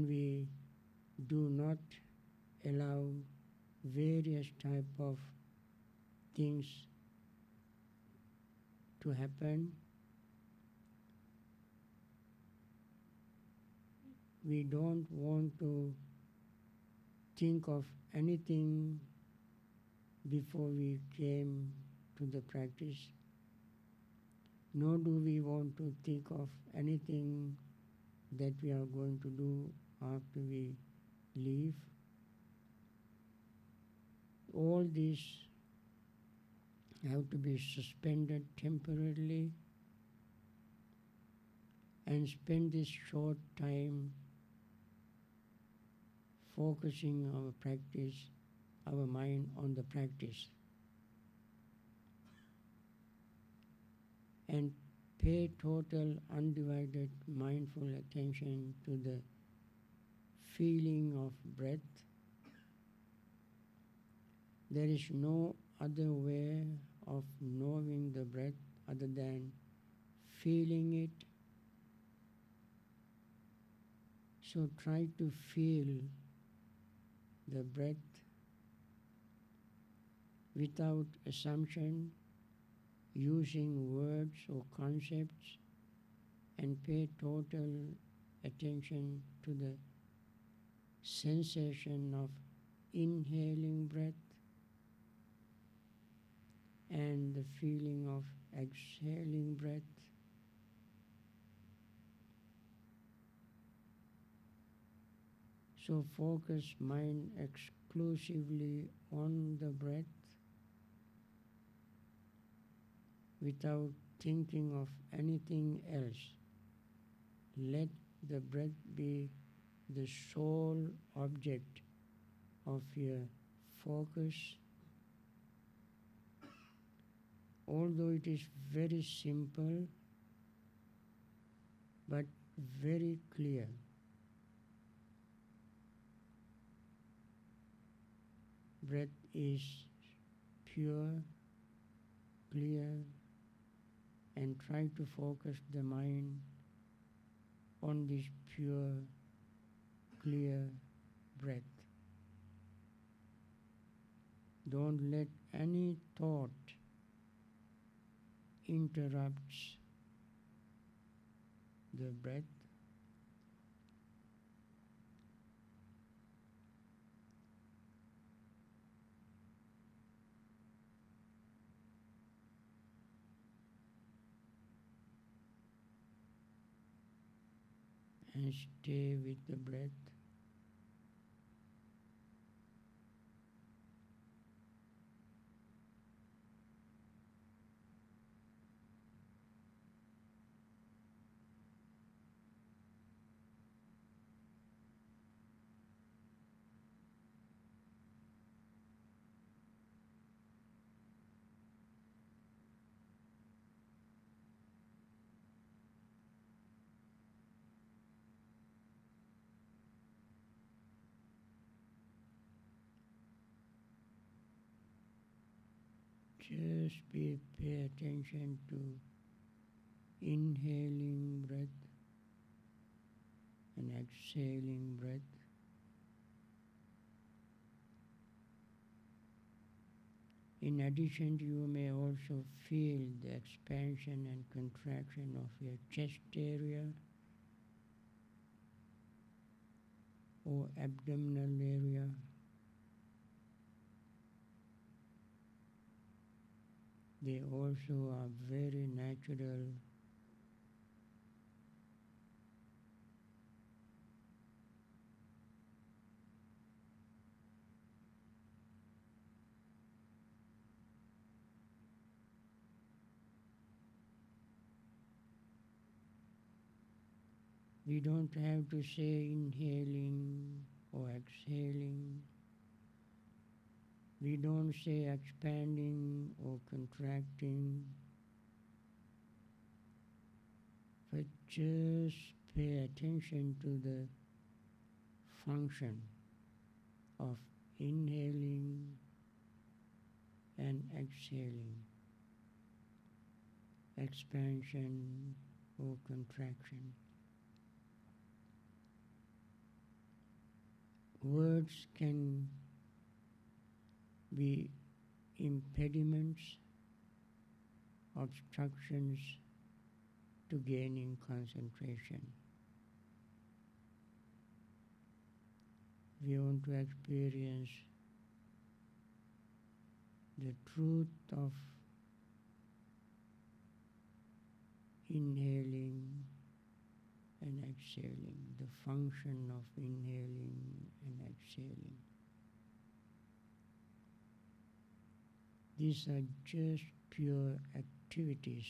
we do not allow various type of things to happen. We don't want to think of anything before we came to the practice, nor do we want to think of anything that we are going to do after we leave. All these have to be suspended temporarily and spend this short time focusing our practice, our mind on the practice, and pay total undivided mindful attention to the feeling of breath. There is no other way of knowing the breath other than feeling it. So try to feel the breath without assumption, using words or concepts, and pay total attention to the sensation of inhaling breath and the feeling of exhaling breath. So focus mind exclusively on the breath without thinking of anything else. Let the breath be the sole object of your focus. Although it is very simple, but very clear. Breath is pure, clear, and try to focus the mind on this pure, clear breath. Don't let any thought interrupt the breath. And stay with the breath. Just pay attention to inhaling breath and exhaling breath. In addition, you may also feel the expansion and contraction of your chest area or abdominal area. They also are very natural. We don't have to say inhaling or exhaling. We don't say expanding or contracting, but just pay attention to the function of inhaling and exhaling, expansion or contraction. Words can be impediments, obstructions to gaining concentration. We want to experience the truth of inhaling and exhaling, the function of inhaling and exhaling. These are just pure activities.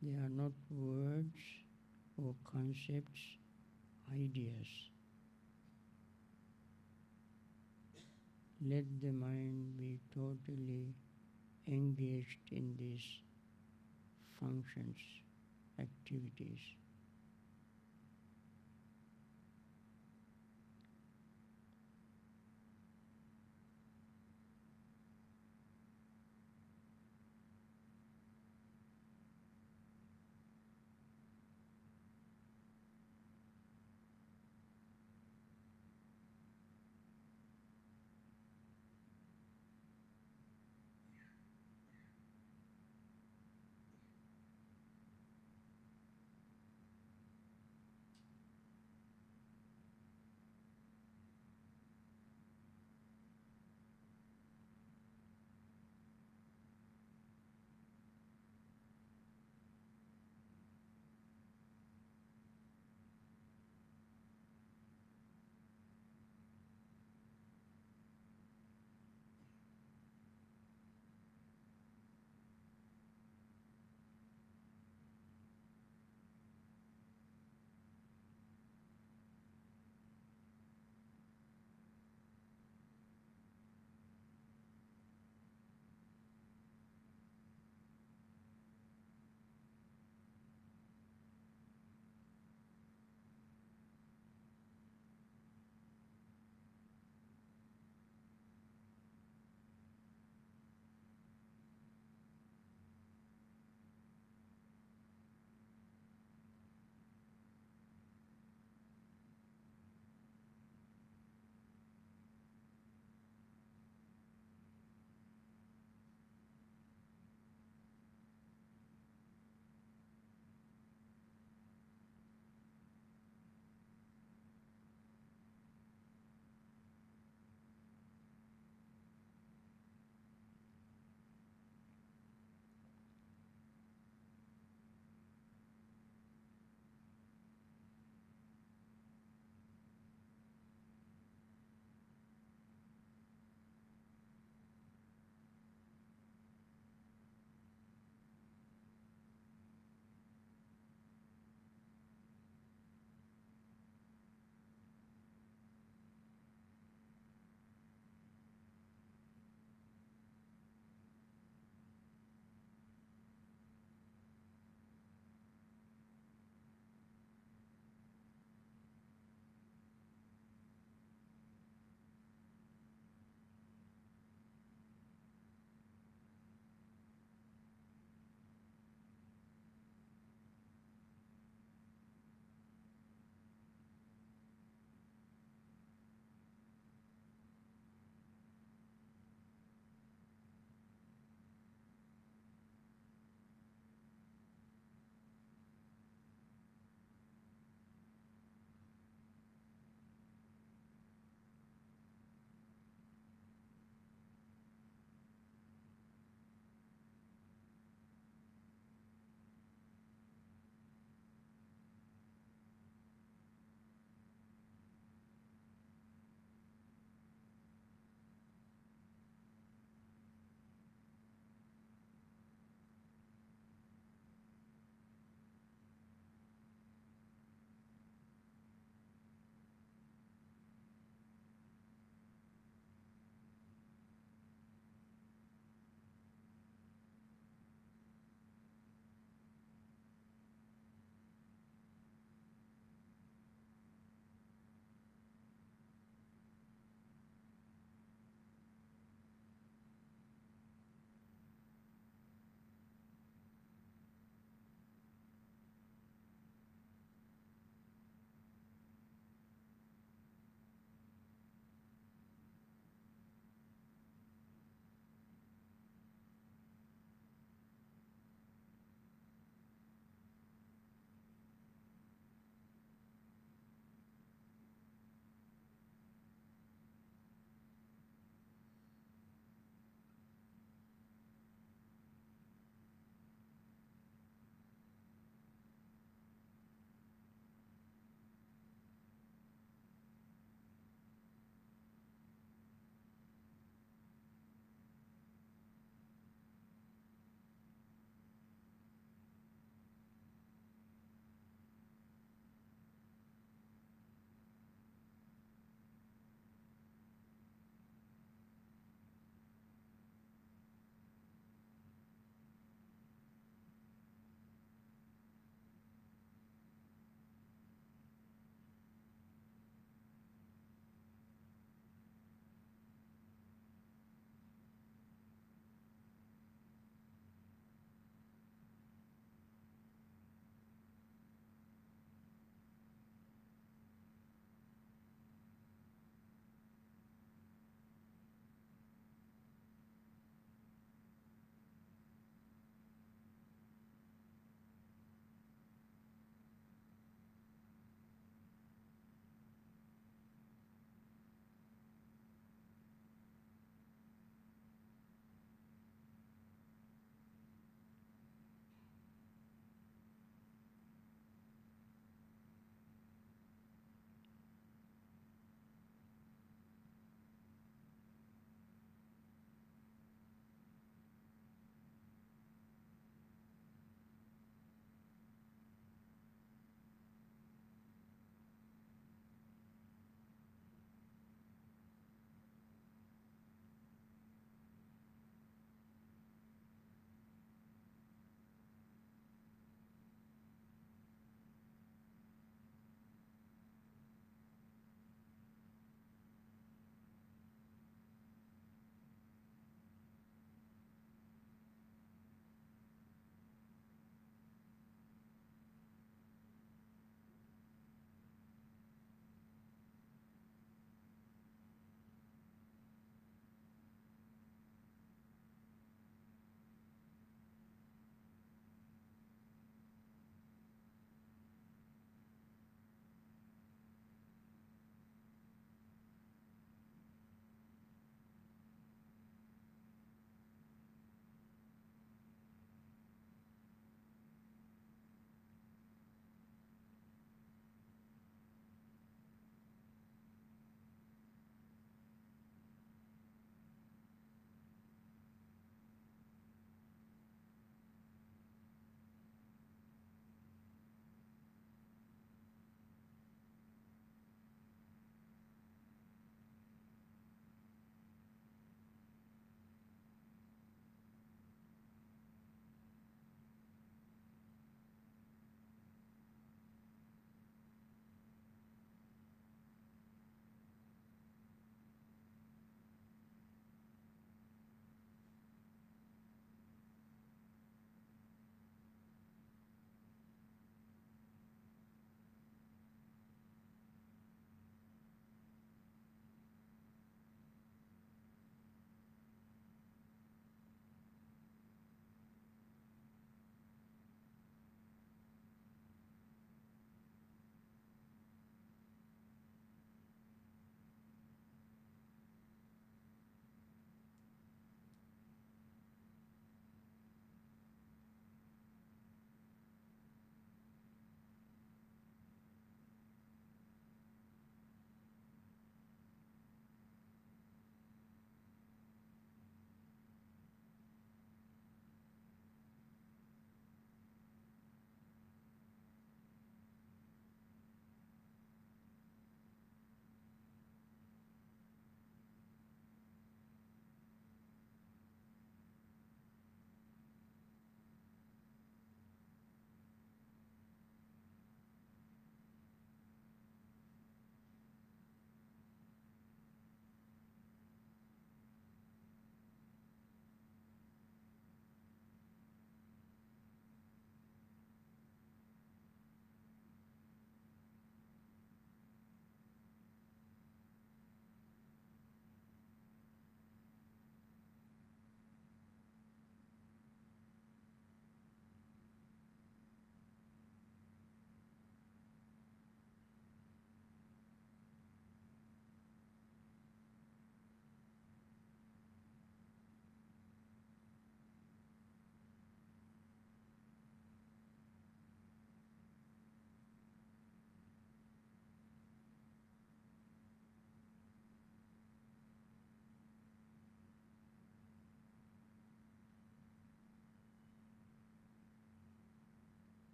They are not words or concepts, ideas. Let the mind be totally engaged in these functions, activities.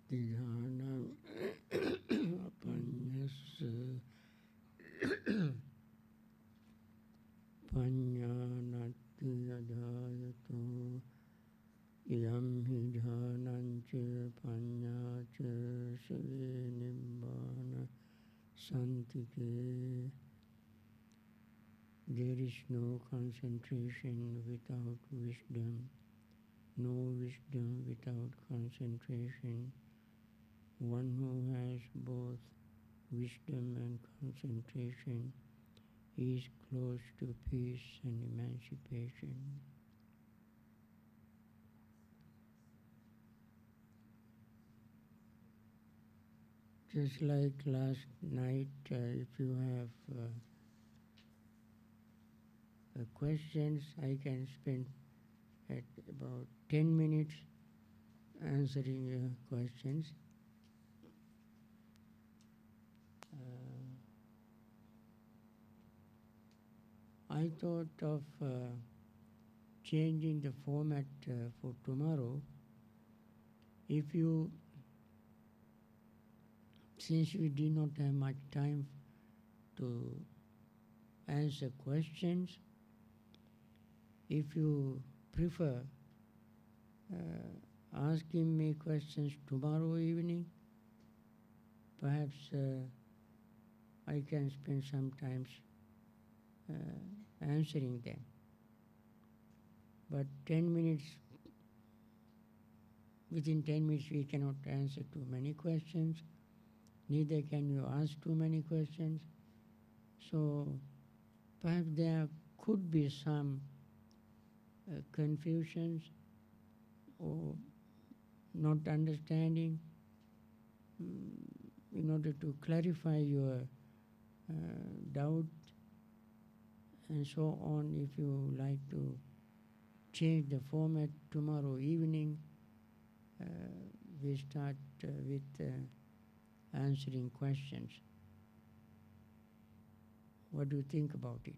Jhana panyas panyanati adhayato iyam hi jhananche panyache save nibbana santike. There is no concentration without wisdom, no wisdom without concentration. One who has both wisdom and concentration is close to peace and emancipation. Just like last night, if you have questions, I can spend at about 10 minutes answering your questions. I thought of changing the format for tomorrow. If you, since we did not have much time to answer questions, if you prefer asking me questions tomorrow evening, perhaps I can spend some time answering them. But 10 minutes, within 10 minutes we cannot answer too many questions, neither can you ask too many questions. So perhaps there could be some confusions or not understanding. In order to clarify your doubt and so on, if you like to change the format tomorrow evening, we start with answering questions. What do you think about it?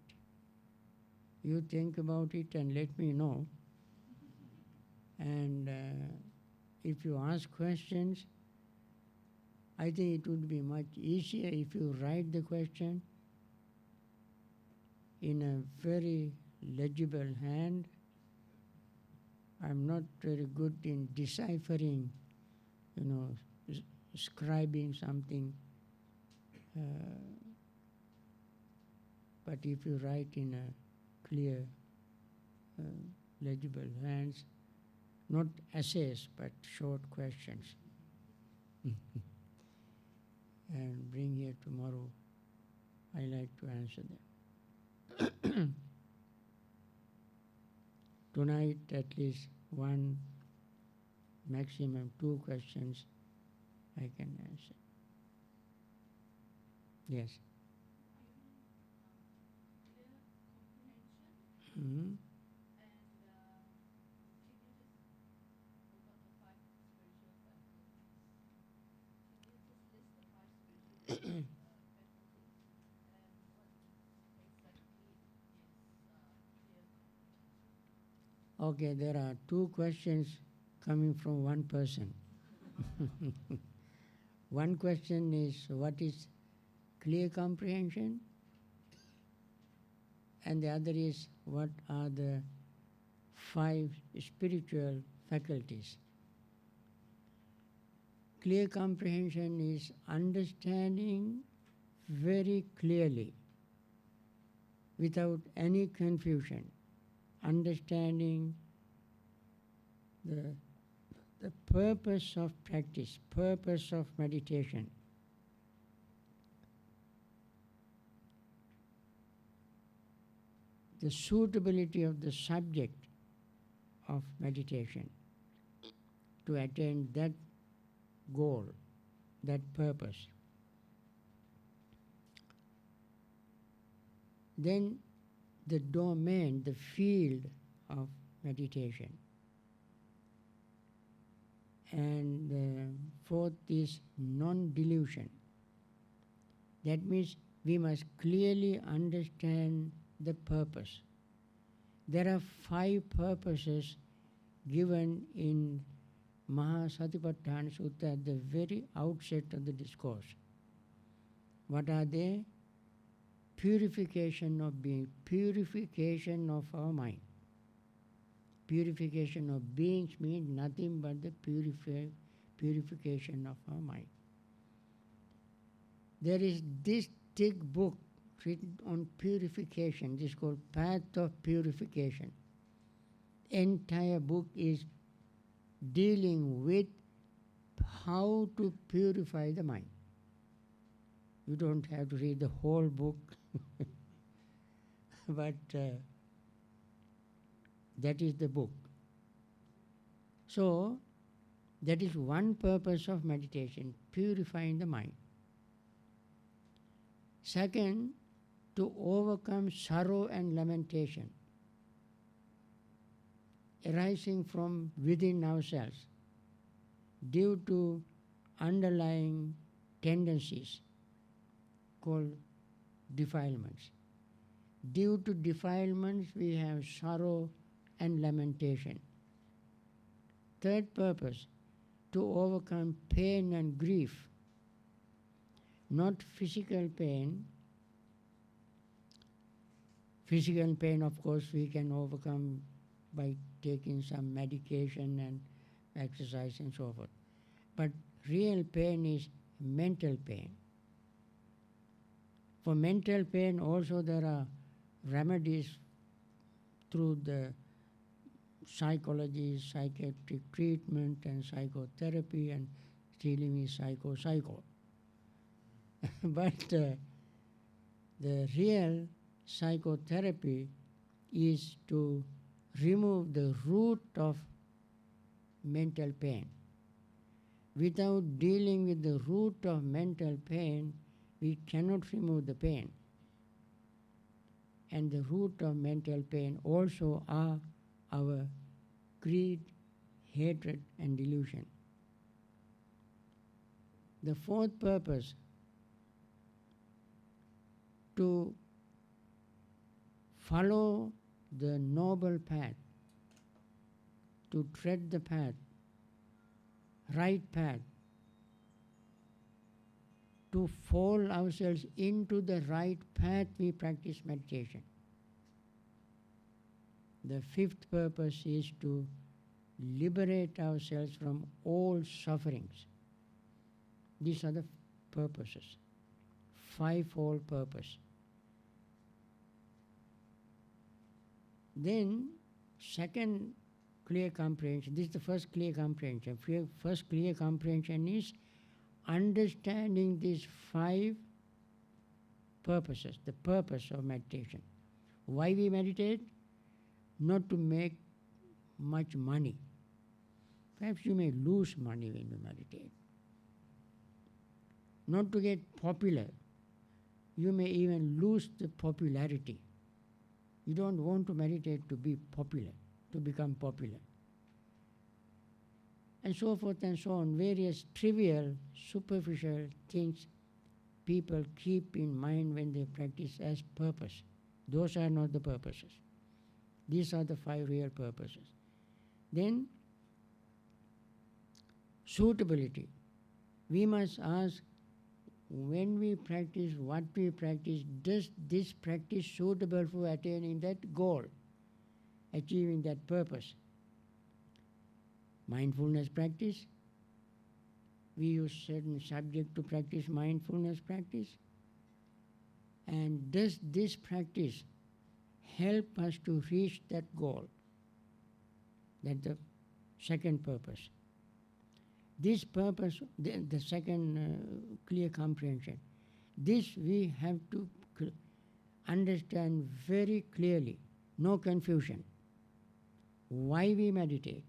You think about it and let me know. And if you ask questions, I think it would be much easier if you write the question in a very legible hand. I'm not very good in deciphering, scribing something. But if you write in a clear, legible hands, not essays, but short questions, and bring here tomorrow, I like to answer them. Tonight, at least one, maximum 2 questions I can answer. Yes. Mm-hmm. Okay, there are 2 questions coming from one person. One question is, what is clear comprehension? And the other is, what are the 5 spiritual faculties? Clear comprehension is understanding very clearly, without any confusion, understanding the purpose of practice, purpose of meditation. The suitability of the subject of meditation to attain that goal, that purpose. Then the domain, the field of meditation. And the 4th is non-delusion. That means we must clearly understand the purpose. There are 5 purposes given in Mahasatipatthana Sutta at the very outset of the discourse. What are they? Purification of being, purification of our mind. Purification of beings means nothing but the purification of our mind. There is this thick book written on purification. This is called Path of Purification. Entire book is dealing with how to purify the mind. You don't have to read the whole book, but that is the book. So, that is one purpose of meditation, purifying the mind. Second, to overcome sorrow and lamentation arising from within ourselves due to underlying tendencies called defilements. Due to defilements, we have sorrow and lamentation. Third purpose, to overcome pain and grief. Not physical pain. Physical pain, of course, we can overcome by taking some medication and exercise and so forth. But real pain is mental pain. For mental pain also there are remedies through the psychology, psychiatric treatment and psychotherapy, and stealing is psycho. But the real psychotherapy is to remove the root of mental pain. Without dealing with the root of mental pain, we cannot remove the pain. And the root of mental pain also are our greed, hatred, and delusion. The fourth purpose, to follow the noble path, to tread the path, right path, to fall ourselves into the right path, we practice meditation. The fifth purpose is to liberate ourselves from all sufferings. These are the purposes, fivefold purpose. Then, second clear comprehension, this is the first clear comprehension. First clear comprehension is understanding these five purposes, the purpose of meditation. Why we meditate? Not to make much money. Perhaps you may lose money when you meditate. Not to get popular. You may even lose the popularity. You don't want to meditate to be popular, to become popular. And so forth and so on. Various trivial, superficial things people keep in mind when they practice as purpose. Those are not the purposes. These are the five real purposes. Then, suitability. We must ask, when we practice, what we practice, does this practice suitable for attaining that goal, achieving that purpose? Mindfulness practice, we use certain subject to practice mindfulness practice. And does this practice help us to reach that goal? That's the second purpose. This purpose, the second clear comprehension, this we have to understand very clearly, no confusion. Why we meditate?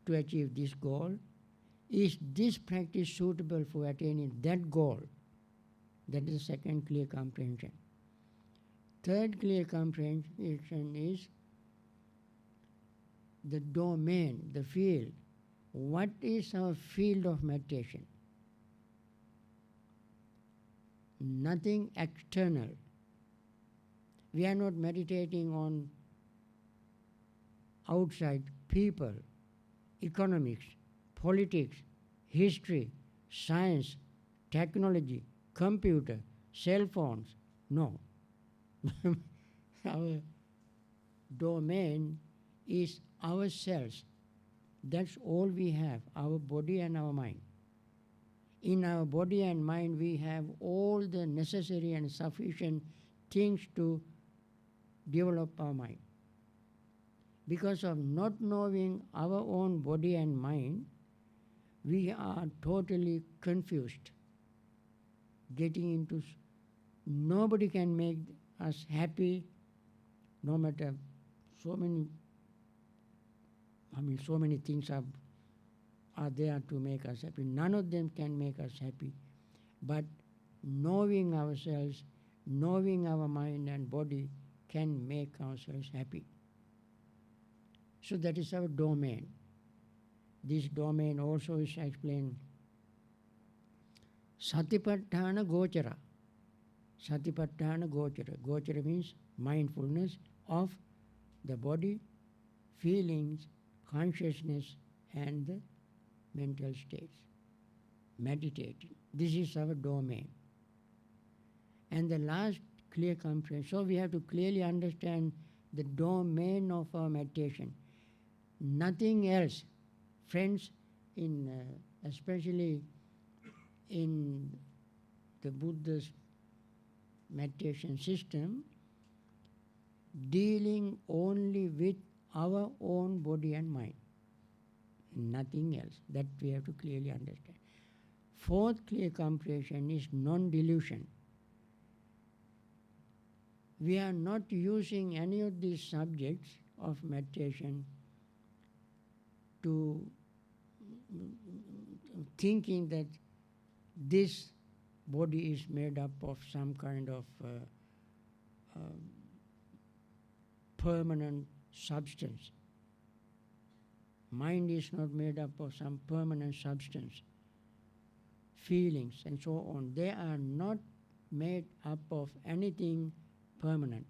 To achieve this goal. Is this practice suitable for attaining that goal? That is the second clear comprehension. Third clear comprehension is the domain, the field. What is our field of meditation? Nothing external. We are not meditating on outside people, economics, politics, history, science, technology, computer, cell phones. No. Our domain is ourselves. That's all we have, our body and our mind. In our body and mind, we have all the necessary and sufficient things to develop our mind. Because of not knowing our own body and mind, we are totally confused. Getting into, nobody can make us happy, no matter so many, so many things are there to make us happy. None of them can make us happy. But knowing ourselves, knowing our mind and body can make ourselves happy. So that is our domain. This domain also is explained. Satipatthana gochara. Satipatthana gochara. Gochara means mindfulness of the body, feelings, consciousness, and the mental states. Meditating. This is our domain. And the last clear comprehension. So we have to clearly understand the domain of our meditation. Nothing else. Friends, especially in the Buddhist meditation system, dealing only with our own body and mind. Nothing else. That we have to clearly understand. Fourth clear comprehension is non-delusion. We are not using any of these subjects of meditation to thinking that this body is made up of some kind of permanent substance. Mind is not made up of some permanent substance. Feelings and so on, they are not made up of anything permanent.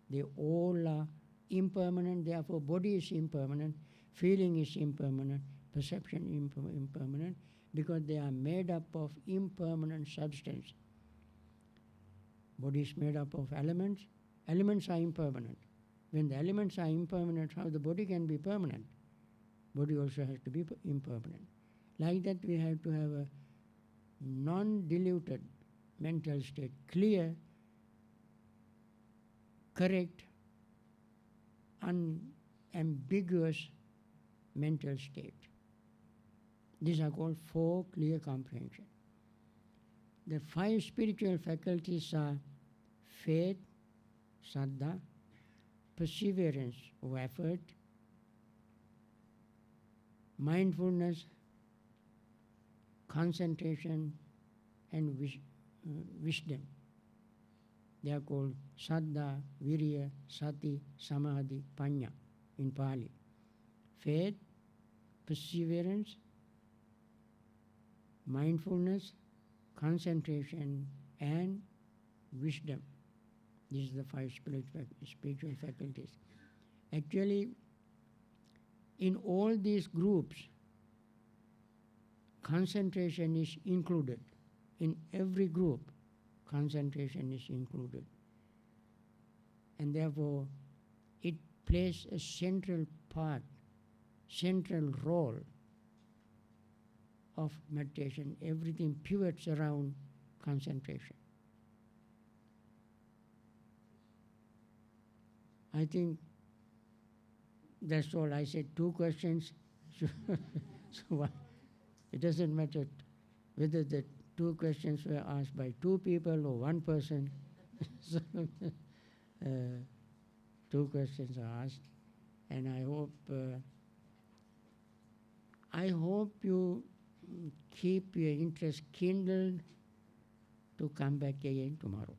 They all are impermanent, therefore body is impermanent, feeling is impermanent, perception impermanent, because they are made up of impermanent substance. Body is made up of elements. Elements are impermanent. When the elements are impermanent, how the body can be permanent? Body also has to be impermanent. Like that, we have to have a non-diluted mental state, clear, correct, unambiguous mental state. These are called four clear comprehension. The five spiritual faculties are faith, saddha, perseverance or effort, mindfulness, concentration, and wisdom. They are called saddha, virya, sati, samadhi, panya in Pali. Faith, perseverance, mindfulness, concentration, and wisdom. These are the five spiritual faculties. Actually, in all these groups, concentration is included. In every group, concentration is included. And therefore, it plays a central part, central role of meditation. Everything pivots around concentration. I think that's all. I said two questions. So it doesn't matter whether the two questions were asked by two people or one person. So, two questions are asked, and I hope you keep your interest kindled to come back again tomorrow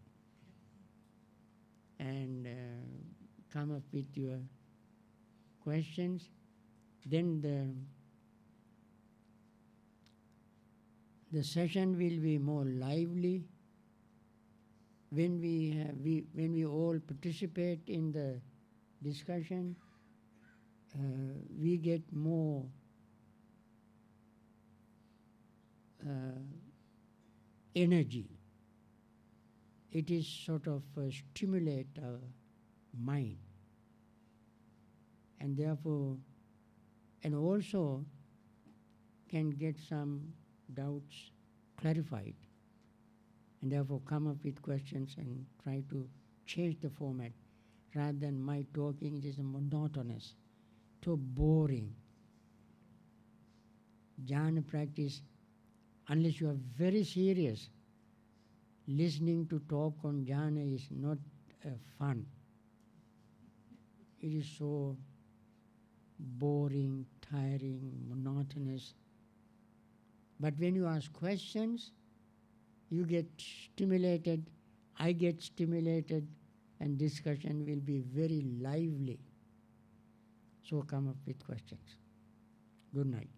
and come up with your questions. Then the session will be more lively when we all participate in the discussion. We get more energy. It is sort of stimulate our mind, and therefore, and also can get some doubts clarified, and therefore come up with questions and try to change the format rather than my talking. It is monotonous, too boring. Jhana practice, unless you are very serious, listening to talk on jhana is not fun. It is so boring, tiring, monotonous. But when you ask questions, you get stimulated, I get stimulated, and discussion will be very lively. So come up with questions. Good night.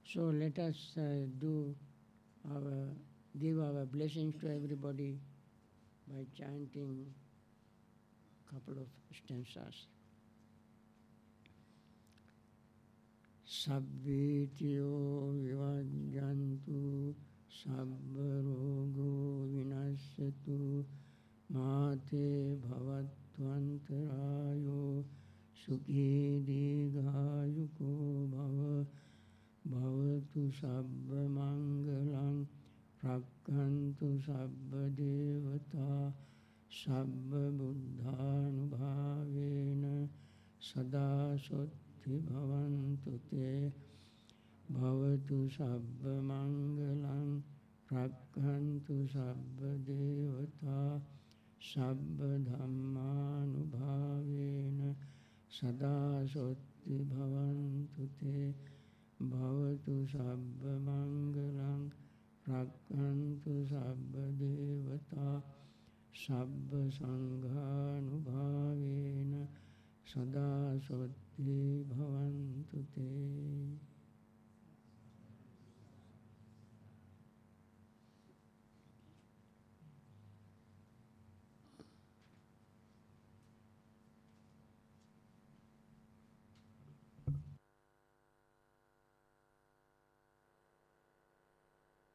So let us give our blessings to everybody by chanting a couple of stanzas. Sabbitiyo vivajjantu sabbarogo vinasyatu mate bhavatvantarayo sukhi digayuko bhava bhavatu sabba mangalam rakkantu sabba devata sabba buddhanubhavena sada sotti bhavantu te bhavatu sabba mangalam rakkantu sabba devata sabba dhammanubhavena sada sotti bhavantu te bhavatu sabba mangalam rakkantu sabba devata sabba sanghanubhavena sada sotti bhavantu te.